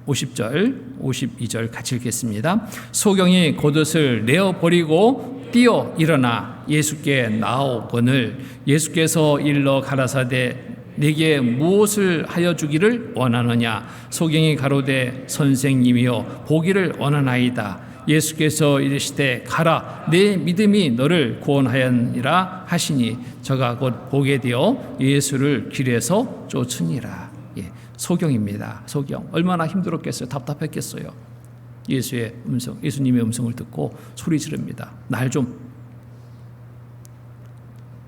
52절 같이 읽겠습니다. 소경이 겉옷을 내어버리고 뛰어 일어나 예수께 나오거늘 예수께서 일러 가라사대 네게 무엇을 하여 주기를 원하느냐. 소경이 가로되 선생님이여 보기를 원하나이다. 예수께서 이르시되 가라 내 믿음이 너를 구원하였니라 하시니 저가 곧 보게 되어 예수를 길에서 쫓으니라. 소경입니다. 소경. 얼마나 힘들었겠어요. 답답했겠어요. 예수님의 음성을 듣고 소리 지릅니다. 날 좀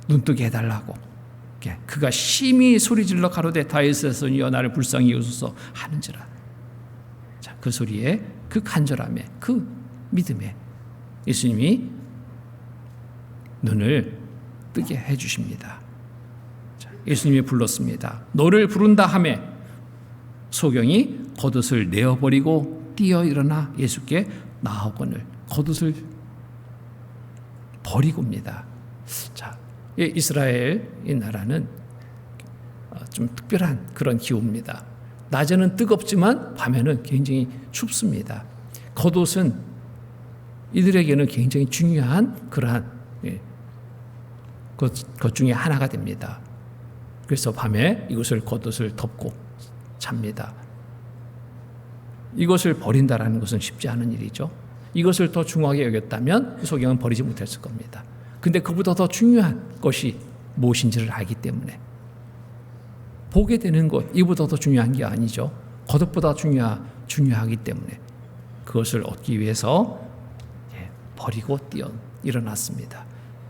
눈뜨게 해달라고. 그가 심히 소리 질러 가로되 다윗의 자손이여 나를 불쌍히 여기소서 하는지라. 자, 그 소리에, 그 간절함에, 그 믿음에 예수님이 눈을 뜨게 해주십니다. 예수님이 불렀습니다. 너를 부른다 하매 소경이 겉옷을 내어버리고 뛰어 일어나 예수께 나아오거늘. 겉옷을 버리고입니다. 자, 이스라엘 이 나라는 좀 특별한 그런 기후입니다. 낮에는 뜨겁지만 밤에는 굉장히 춥습니다. 겉옷은 이들에게는 굉장히 중요한 그러한 것 중에 하나가 됩니다. 그래서 밤에 이것을 겉옷을 덮고 잡니다. 이것을 버린다라는 것은 쉽지 않은 일이죠. 이것을 더 중요하게 여겼다면 소경은 버리지 못했을 겁니다. 근데 그보다 더 중요한 것이 무엇인지를 알기 때문에 보게 되는 것, 이보다 더 중요한 게 아니죠. 겉옷보다 중요하기 때문에 그것을 얻기 위해서 버리고 뛰어 일어났습니다.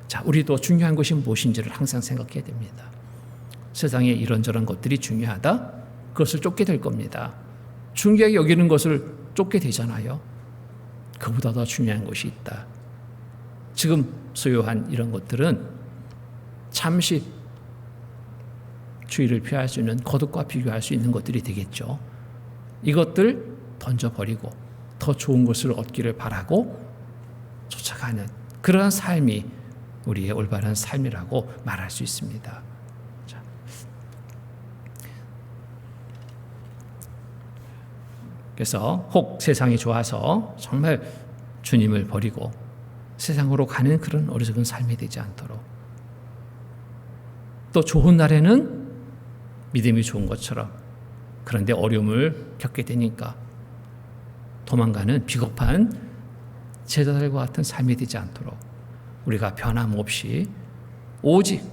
자, 우리도 중요한 것이 무엇인지를 항상 생각해야 됩니다. 세상에 이런저런 것들이 중요하다? 그것을 쫓게 될 겁니다. 중요하게 여기는 것을 쫓게 되잖아요. 그보다 더 중요한 것이 있다. 지금 소유한 이런 것들은 잠시 주의를 피할 수 있는 겉옷과 비교할 수 있는 것들이 되겠죠. 이것들 던져버리고 더 좋은 것을 얻기를 바라고 쫓아가는 그러한 삶이 우리의 올바른 삶이라고 말할 수 있습니다. 자. 그래서 혹 세상이 좋아서 정말 주님을 버리고 세상으로 가는 그런 어리석은 삶이 되지 않도록, 또 좋은 날에는 믿음이 좋은 것처럼 그런데 어려움을 겪게 되니까 도망가는 비겁한 제자들과 같은 삶이 되지 않도록 우리가 변함없이 오직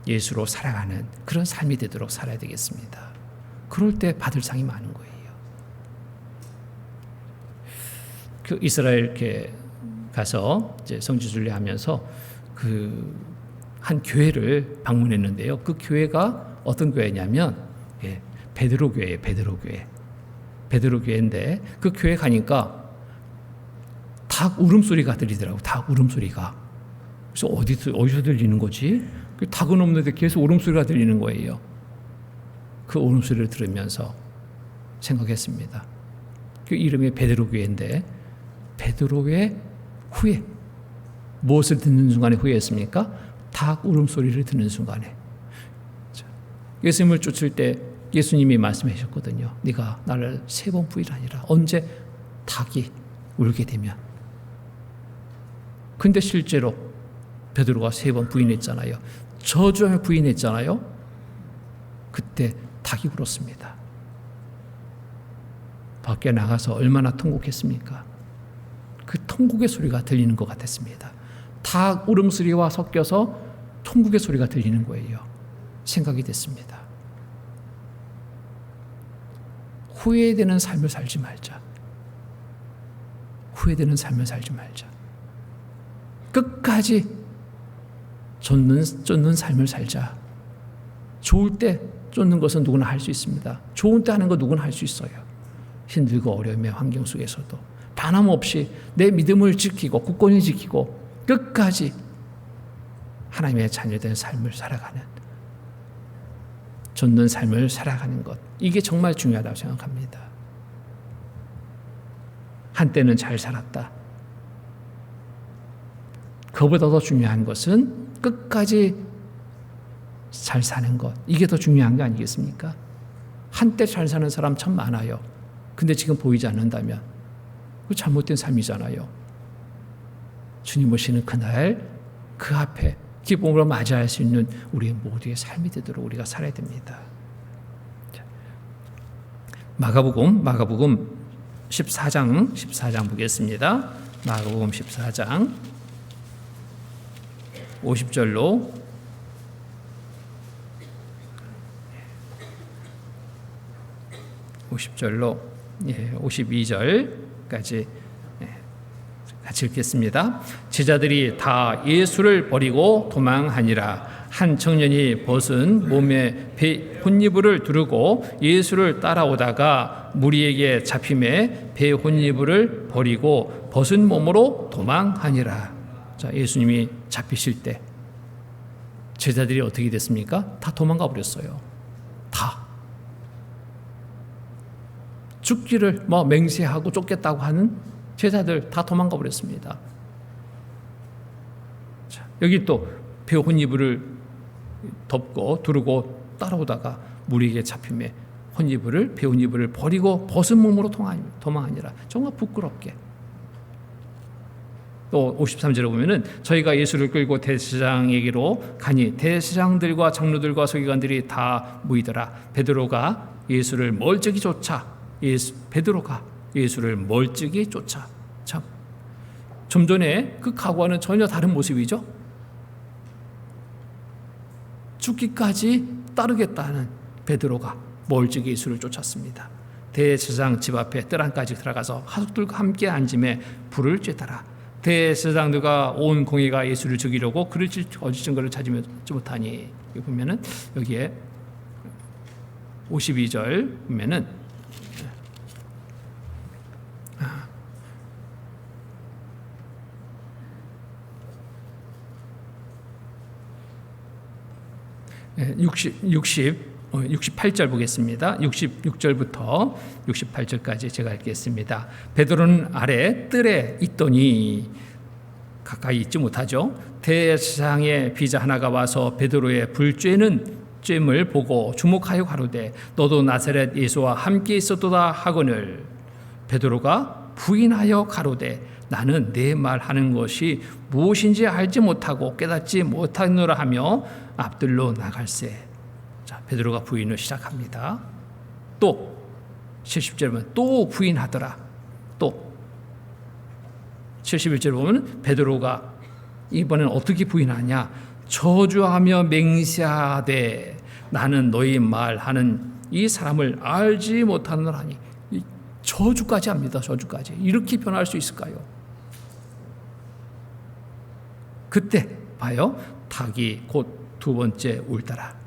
예수로 살아가는 그런 삶이 되도록 살아야 되겠습니다. 그럴 때 받을 상이 많은 거예요. 그 이스라엘에 가서 이제 성지 순례하면서 그 한 교회를 방문했는데요. 그 교회가 어떤 교회냐면 베드로 교회예요. 베드로 교회인데 그 교회 가니까 닭 울음소리가 들리더라고. 닭 울음소리가. 그래서 어디서 들리는 거지? 닭은 없는데 계속 울음소리가 들리는 거예요. 그 울음소리를 들으면서 생각했습니다. 그 이름이 베드로 교회인데 베드로의 후회, 무엇을 듣는 순간에 후회했습니까? 닭 울음소리를 듣는 순간에. 예수님을 쫓을 때 예수님이 말씀하셨거든요. 네가 나를 3번 부인하니라. 언제? 닭이 울게 되면. 근데 실제로 베드로가 3번 부인했잖아요. 저주하며 부인했잖아요. 그때 닭이 울었습니다. 밖에 나가서 얼마나 통곡했습니까? 그 통곡의 소리가 들리는 것 같았습니다. 닭 울음소리와 섞여서 통곡의 소리가 들리는 거예요. 생각이 됐습니다. 후회되는 삶을 살지 말자. 후회되는 삶을 살지 말자. 끝까지 쫓는 삶을 살자. 좋을 때 쫓는 것은 누구나 할 수 있습니다. 좋은 때 하는 거 누구나 할 수 있어요. 힘들고 어려움의 환경 속에서도 변함없이 내 믿음을 지키고 굳건히 지키고 끝까지 하나님의 자녀된 삶을 살아가는, 쫓는 삶을 살아가는 것, 이게 정말 중요하다고 생각합니다. 한때는 잘 살았다. 그보다 더 중요한 것은 끝까지 잘 사는 것, 이게 더 중요한 게 아니겠습니까? 한때 잘 사는 사람 참 많아요. 근데 지금 보이지 않는다면 그 잘못된 삶이잖아요. 주님 오시는 그날 그 앞에 기쁨으로 맞이할 수 있는 우리 모두의 삶이 되도록 우리가 살아야 됩니다. 마가복음 14장 보겠습니다. 마가복음 14장 50절로 52절까지 같이 읽겠습니다. 제자들이 다 예수를 버리고 도망하니라. 한 청년이 벗은 몸에 혼이불을 두르고 예수를 따라오다가 무리에게 잡힘에 혼이불을 버리고 벗은 몸으로 도망하니라. 자, 예수님이 잡히실 때 제자들이 어떻게 됐습니까? 다 도망가 버렸어요. 다. 죽기를 맹세하고 쫓겠다고 하는 제자들 다 도망가 버렸습니다. 자, 여기 또 혼이불을 덮고 두르고 따라오다가 무리에게 잡힘에 혼이불을 버리고 벗은 몸으로 도망하니라. 정말 부끄럽게. 또 53절에 보면은 저희가 예수를 끌고 대제사장에게로 가니 대제사장들과 장로들과 서기관들이 다 모이더라. 베드로가 예수를 멀찍이 쫓아. 베드로가 예수를 멀찍이 쫓아. 참, 좀 전에 그 각오와는 전혀 다른 모습이죠. 죽기까지 따르겠다는 베드로가 멀찍이 예수를 쫓았습니다. 대제사장 집 앞에 뜰 안까지 들어가서 하숙들과 함께 앉음에 불을 쬐더라. 대제사장들과 온 공회가 예수를 죽이려고 그를 거짓 증거를 찾지 못하니. 여기 보면은 여기에 52절 보면은 68절 보겠습니다. 66절부터 68절까지 제가 읽겠습니다. 베드로는 아래 뜰에 있더니 가까이 있지 못하죠. 대제사장의 비자 하나가 와서 베드로의 불쬐는 쬐임을 보고 주목하여 가로되 너도 나사렛 예수와 함께 있었도다 하거늘 베드로가 부인하여 가로되 나는 내 말하는 것이 무엇인지 알지 못하고 깨닫지 못하노라 하며 앞들로 나갈세. 자, 베드로가 부인을 시작합니다. 또 70절 보면 또 부인하더라. 또 71절 보면 베드로가 이번엔 어떻게 부인하냐? 저주하며 맹세하되 나는 너희 말하는 이 사람을 알지 못하노라 하니. 저주까지 합니다. 저주까지. 이렇게 변할 수 있을까요? 그때 봐요. 닭이 곧 두 번째 울더라.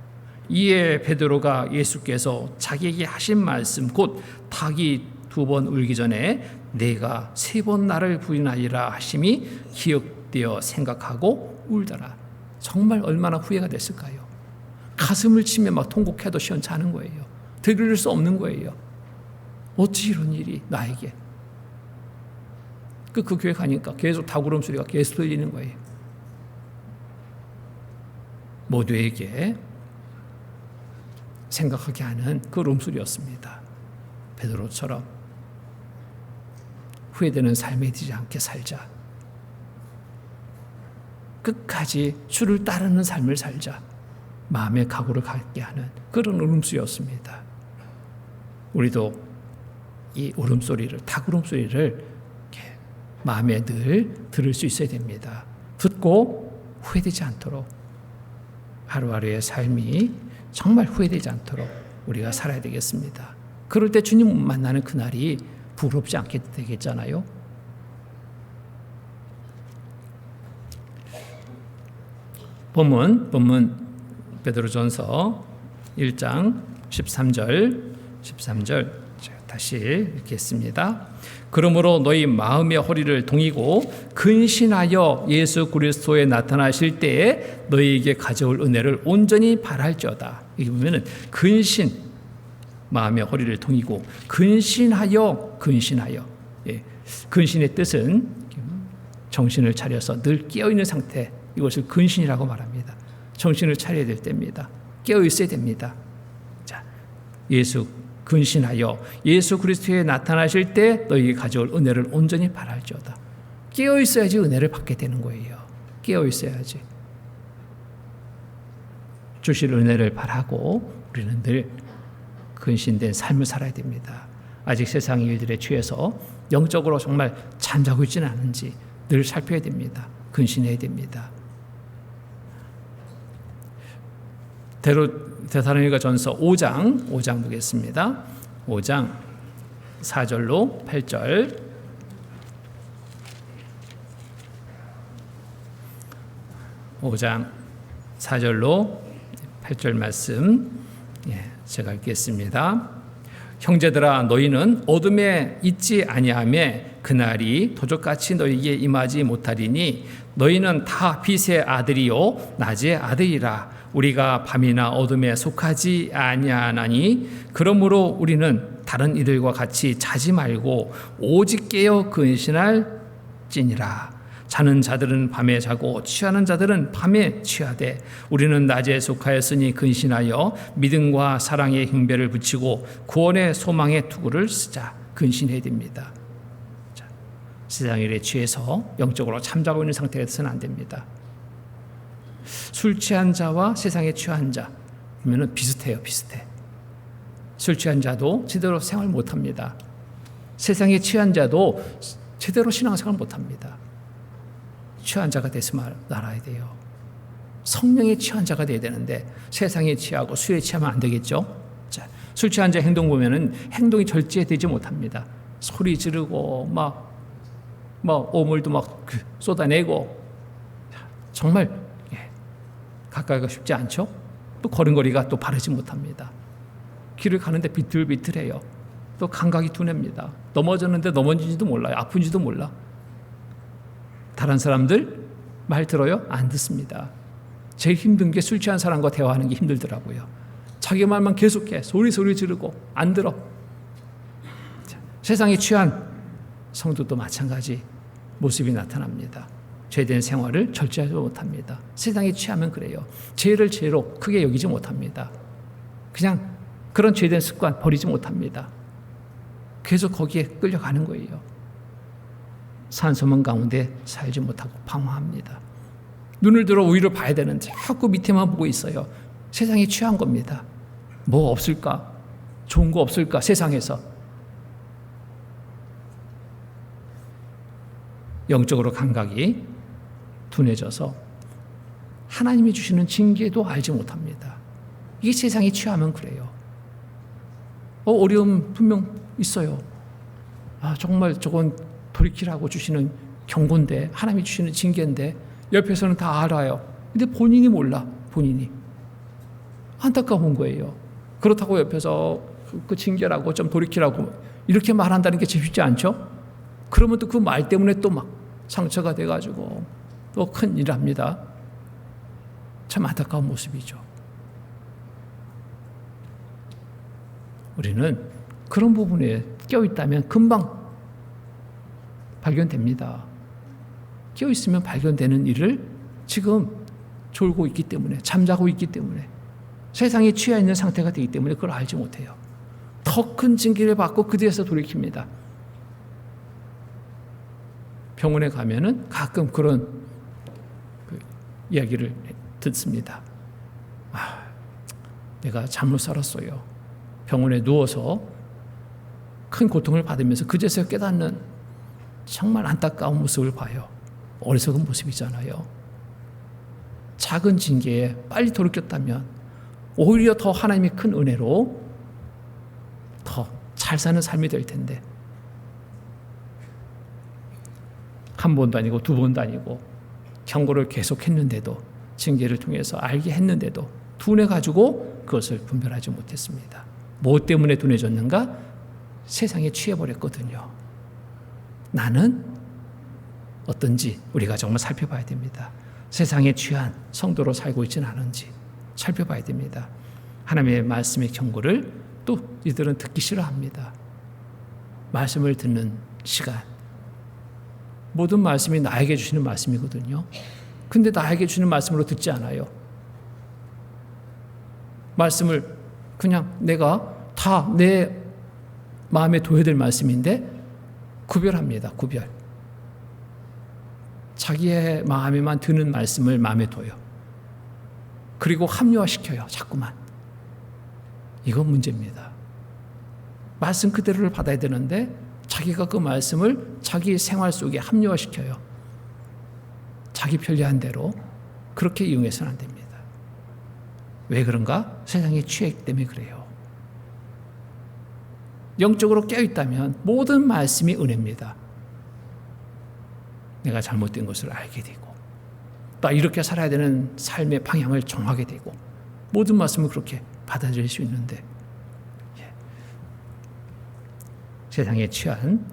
이에 베드로가 예수께서 자기에게 하신 말씀 곧 닭이 두 번 울기 전에 내가 세 번 나를 부인하리라 하심이 기억되어 생각하고 울더라. 정말 얼마나 후회가 됐을까요? 가슴을 치며 막 통곡해도 시원찮은 거예요. 들을 수 없는 거예요. 어찌 이런 일이 나에게. 그 교회 가니까 계속 닭울음 소리가 계속 들리는 거예요. 모두에게 생각하게 하는 그 울음소리였습니다. 베드로처럼 후회되는 삶에 되지 않게 살자. 끝까지 주를 따르는 삶을 살자. 마음의 각오를 갖게 하는 그런 울음소리였습니다. 우리도 이 울음소리를, 닭 울음소리를 마음에 늘 들을 수 있어야 됩니다. 듣고 후회되지 않도록 하루하루의 삶이 정말 후회되지 않도록 우리가 살아야 되겠습니다. 그럴 때 주님 만나는 그날이 부럽지 않게 되겠잖아요. 본문 베드로전서 1장 13절 제가 다시 읽겠습니다. 그러므로 너희 마음의 허리를 동이고 근신하여 예수 그리스도에 나타나실 때에 너희에게 가져올 은혜를 온전히 바랄지어다. 여기 보면은 근신, 마음의 허리를 동이고 근신하여. 예. 근신의 뜻은 정신을 차려서 늘 깨어있는 상태, 이것을 근신이라고 말합니다. 정신을 차려야 될 때입니다. 깨어 있어야 됩니다. 자, 근신하여 예수 그리스도에 나타나실 때 너희에게 가져올 은혜를 온전히 바랄지어다. 깨어 있어야지 은혜를 받게 되는 거예요. 깨어 있어야지. 주실 은혜를 바라고 우리는 늘 근신된 삶을 살아야 됩니다. 아직 세상 일들에 취해서 영적으로 정말 잠자고 있지는 않은지 늘 살펴야 됩니다. 근신해야 됩니다. 데살로니가 전서 5장 보겠습니다. 5장 4절로 8절. 4절로 8절 말씀 제가 읽겠습니다. 형제들아 너희는 어둠에 있지 아니하며 그날이 도적같이 너희에게 임하지 못하리니 너희는 다 빛의 아들이요 낮의 아들이라. 우리가 밤이나 어둠에 속하지 아니하나니 그러므로 우리는 다른 이들과 같이 자지 말고 오직 깨어 근신할지니라. 자는 자들은 밤에 자고 취하는 자들은 밤에 취하되 우리는 낮에 속하였으니 근신하여 믿음과 사랑의 형배를 붙이고 구원의 소망의 투구를 쓰자. 근신해야 됩니다. 세상 일에 취해서 영적으로 잠자고 있는 상태가 돼서는 안 됩니다. 술 취한 자와 세상에 취한 자 보면은 비슷해요. 비슷해. 술 취한 자도 제대로 생활 못합니다. 세상에 취한 자도 제대로 신앙생활 못합니다. 취한 자가 돼서 말아야 돼요. 성령에 취한 자가 돼야 되는데 세상에 취하고 술에 취하면 안 되겠죠. 자, 술 취한 자 행동 보면은 행동이 절제되지 못합니다. 소리 지르고 막 오물도 막 쏟아내고 정말 가까이가 쉽지 않죠. 또 걸음걸이가 또 바르지 못합니다. 길을 가는데 비틀비틀해요. 또 감각이 둔합니다. 넘어졌는데 넘어진지도 몰라요. 아픈지도 몰라. 다른 사람들 말 들어요? 안 듣습니다. 제일 힘든 게 술 취한 사람과 대화하는 게 힘들더라고요. 자기 말만 계속해. 소리 지르고 안 들어. 세상에 취한 성도도 마찬가지 모습이 나타납니다. 죄된 생활을 절제하지 못합니다. 세상에 취하면 그래요. 죄를 죄로 크게 여기지 못합니다. 그냥 그런 죄된 습관 버리지 못합니다. 계속 거기에 끌려가는 거예요. 산소문 가운데 살지 못하고 방황합니다. 눈을 들어 위를 봐야 되는데 자꾸 밑에만 보고 있어요. 세상에 취한 겁니다. 뭐 없을까? 좋은 거 없을까? 세상에서. 영적으로 감각이 둔해져서 하나님이 주시는 징계도 알지 못합니다. 이게 세상에 취하면 그래요. 어려움 분명 있어요. 정말 저건 돌이키라고 주시는 경고인데 하나님이 주시는 징계인데 옆에서는 다 알아요. 근데 본인이 몰라. 본인이. 안타까운 거예요. 그렇다고 옆에서 그 징계라고 좀 돌이키라고 이렇게 말한다는 게 쉽지 않죠? 그러면 또 그 말 때문에 또 막 상처가 돼가지고 또 큰일 합니다. 참 안타까운 모습이죠. 우리는 그런 부분에 깨어있다면 금방 발견됩니다. 깨어있으면 발견되는 일을 지금 졸고 있기 때문에 잠자고 있기 때문에 세상에 취해 있는 상태가 되기 때문에 그걸 알지 못해요. 더 큰 징계를 받고 그 뒤에서 돌이킵니다. 병원에 가면은 가끔 그런 이야기를 듣습니다. 내가 잘못 살았어요. 병원에 누워서 큰 고통을 받으면서 그제서야 깨닫는 정말 안타까운 모습을 봐요. 어리석은 모습이잖아요. 작은 징계에 빨리 돌이켰다면 오히려 더 하나님의 큰 은혜로 더 잘 사는 삶이 될 텐데 한 번도 아니고 두 번도 아니고 경고를 계속했는데도 징계를 통해서 알게 했는데도 둔해가지고 그것을 분별하지 못했습니다. 무엇 때문에 둔해졌는가? 세상에 취해버렸거든요. 나는 어떤지 우리가 정말 살펴봐야 됩니다. 세상에 취한 성도로 살고 있지는 않은지 살펴봐야 됩니다. 하나님의 말씀의 경고를 또 이들은 듣기 싫어합니다. 말씀을 듣는 시간, 모든 말씀이 나에게 주시는 말씀이거든요. 근데 나에게 주는 말씀으로 듣지 않아요. 말씀을 그냥 내가 다 내 마음에 둬야 될 말씀인데 구별합니다. 구별. 자기의 마음에만 드는 말씀을 마음에 둬요. 그리고 합리화시켜요. 자꾸만. 이건 문제입니다. 말씀 그대로를 받아야 되는데 자기가 그 말씀을 자기 생활 속에 합리화시켜요. 자기 편리한 대로 그렇게 이용해서는 안 됩니다. 왜 그런가? 세상에 취했기 때문에 그래요. 영적으로 깨어있다면 모든 말씀이 은혜입니다. 내가 잘못된 것을 알게 되고 또 이렇게 살아야 되는 삶의 방향을 정하게 되고 모든 말씀을 그렇게 받아들일 수 있는데 세상에 취한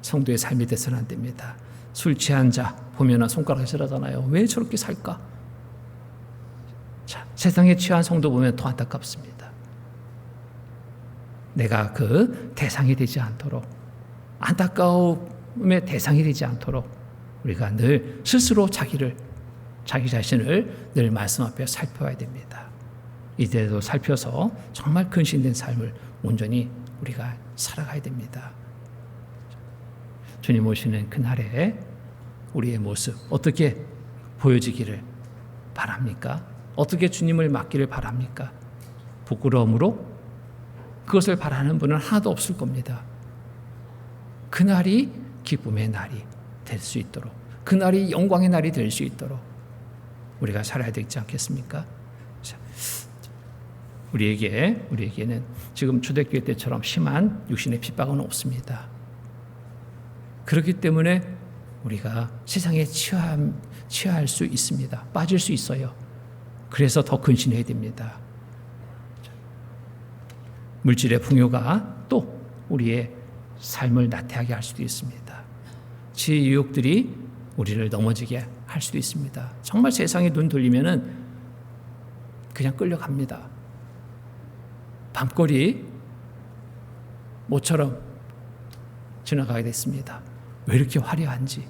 성도의 삶이 돼서는 안 됩니다. 술 취한 자 보면 손가락을 쓰라잖아요. 왜 저렇게 살까? 자, 세상에 취한 성도 보면 더 안타깝습니다. 내가 그 대상이 되지 않도록, 안타까움의 대상이 되지 않도록 우리가 늘 스스로 자기 자신을 늘 말씀 앞에 살펴야 됩니다. 이대로 살펴서 정말 근신된 삶을 온전히 우리가 살아가야 됩니다. 주님 오시는 그날에 우리의 모습 어떻게 보여지기를 바랍니까? 어떻게 주님을 맞기를 바랍니까? 부끄러움으로 그것을 바라는 분은 하나도 없을 겁니다. 그날이 기쁨의 날이 될 수 있도록, 그날이 영광의 날이 될 수 있도록 우리가 살아야 되지 않겠습니까? 우리에게는 지금 초대교회 때처럼 심한 육신의 핍박은 없습니다. 그렇기 때문에 우리가 세상에 취할 수 있습니다. 빠질 수 있어요. 그래서 더 근신해야 됩니다. 물질의 풍요가 또 우리의 삶을 나태하게 할 수도 있습니다. 지혜의 유혹들이 우리를 넘어지게 할 수도 있습니다. 정말 세상에 눈 돌리면은 그냥 끌려갑니다. 밤거리 모처럼 지나가게 됐습니다. 왜 이렇게 화려한지.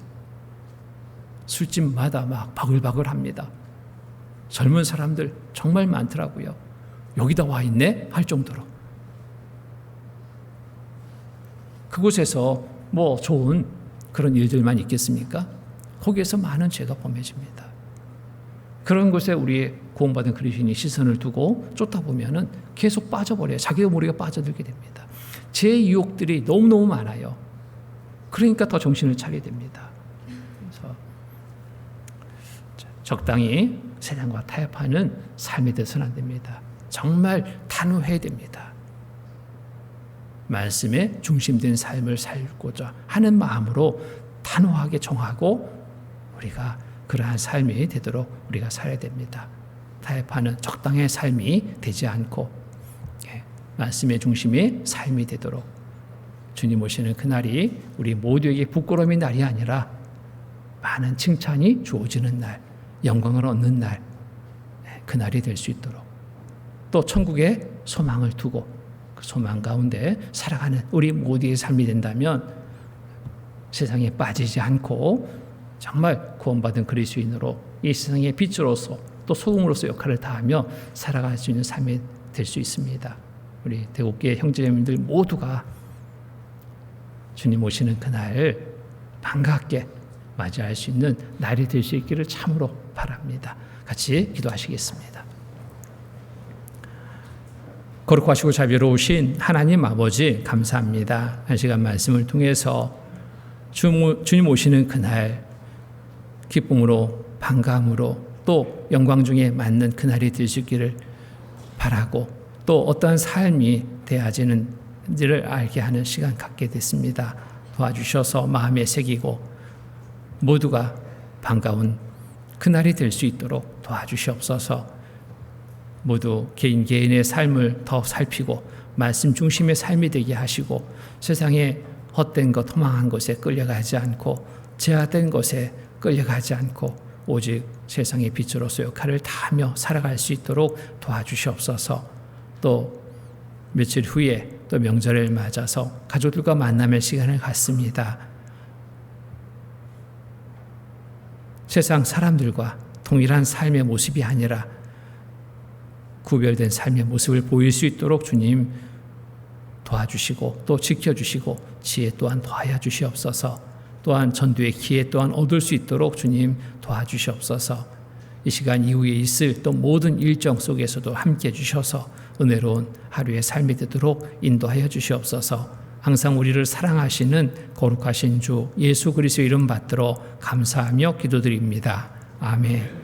술집마다 막 바글바글합니다. 젊은 사람들 정말 많더라고요. 여기다 와 있네 할 정도로. 그곳에서 뭐 좋은 그런 일들만 있겠습니까? 거기에서 많은 죄가 범해집니다. 그런 곳에 우리의 구원받은 그리스도인이 시선을 두고 쫓다 보면은 계속 빠져버려요. 자기도 모르게 빠져들게 됩니다. 제 유혹들이 너무너무 많아요. 그러니까 더 정신을 차리게 됩니다. 그래서 적당히 세상과 타협하는 삶이 돼서는 안 됩니다. 정말 단호해야 됩니다. 말씀에 중심된 삶을 살고자 하는 마음으로 단호하게 정하고 우리가 그러한 삶이 되도록 우리가 살아야 됩니다. 타협하는 적당의 삶이 되지 않고 말씀의 중심의 삶이 되도록 주님 오시는 그날이 우리 모두에게 부끄러움의 날이 아니라 많은 칭찬이 주어지는 날, 영광을 얻는 날, 그날이 될 수 있도록 또 천국에 소망을 두고 그 소망 가운데 살아가는 우리 모두의 삶이 된다면 세상에 빠지지 않고 정말 구원받은 그리스도인으로 이 세상의 빛으로서 또 소금으로서 역할을 다하며 살아갈 수 있는 삶이 될 수 있습니다. 우리 대국교회 형제자매들 모두가 주님 오시는 그날 반갑게 맞이할 수 있는 날이 될 수 있기를 참으로 바랍니다. 같이 기도하시겠습니다. 거룩하시고 자비로우신 하나님 아버지 감사합니다. 한 시간 말씀을 통해서 주님 오시는 그날 기쁨으로 반감으로 또 영광 중에 맞는 그날이 될 수 있기를 바라고 또 어떠한 삶이 되어지는지를 알게 하는 시간 갖게 됐습니다. 도와주셔서 마음에 새기고 모두가 반가운 그날이 될 수 있도록 도와주시옵소서. 모두 개인의 삶을 더 살피고 말씀 중심의 삶이 되게 하시고 세상에 헛된 것, 허망한 것에 끌려가지 않고 제한된 것에 끌려가지 않고 오직 세상의 빛으로서 역할을 다하며 살아갈 수 있도록 도와주시옵소서. 또 며칠 후에 또 명절을 맞아서 가족들과 만남의 시간을 갖습니다. 세상 사람들과 동일한 삶의 모습이 아니라 구별된 삶의 모습을 보일 수 있도록 주님 도와주시고 또 지켜주시고 지혜 또한 더하여 주시옵소서. 또한 전도의 기회 또한 얻을 수 있도록 주님 도와주시옵소서. 이 시간 이후에 있을 또 모든 일정 속에서도 함께해 주셔서 은혜로운 하루의 삶이 되도록 인도하여 주시옵소서. 항상 우리를 사랑하시는 거룩하신 주 예수 그리스도의 이름 받들어 감사하며 기도드립니다. 아멘.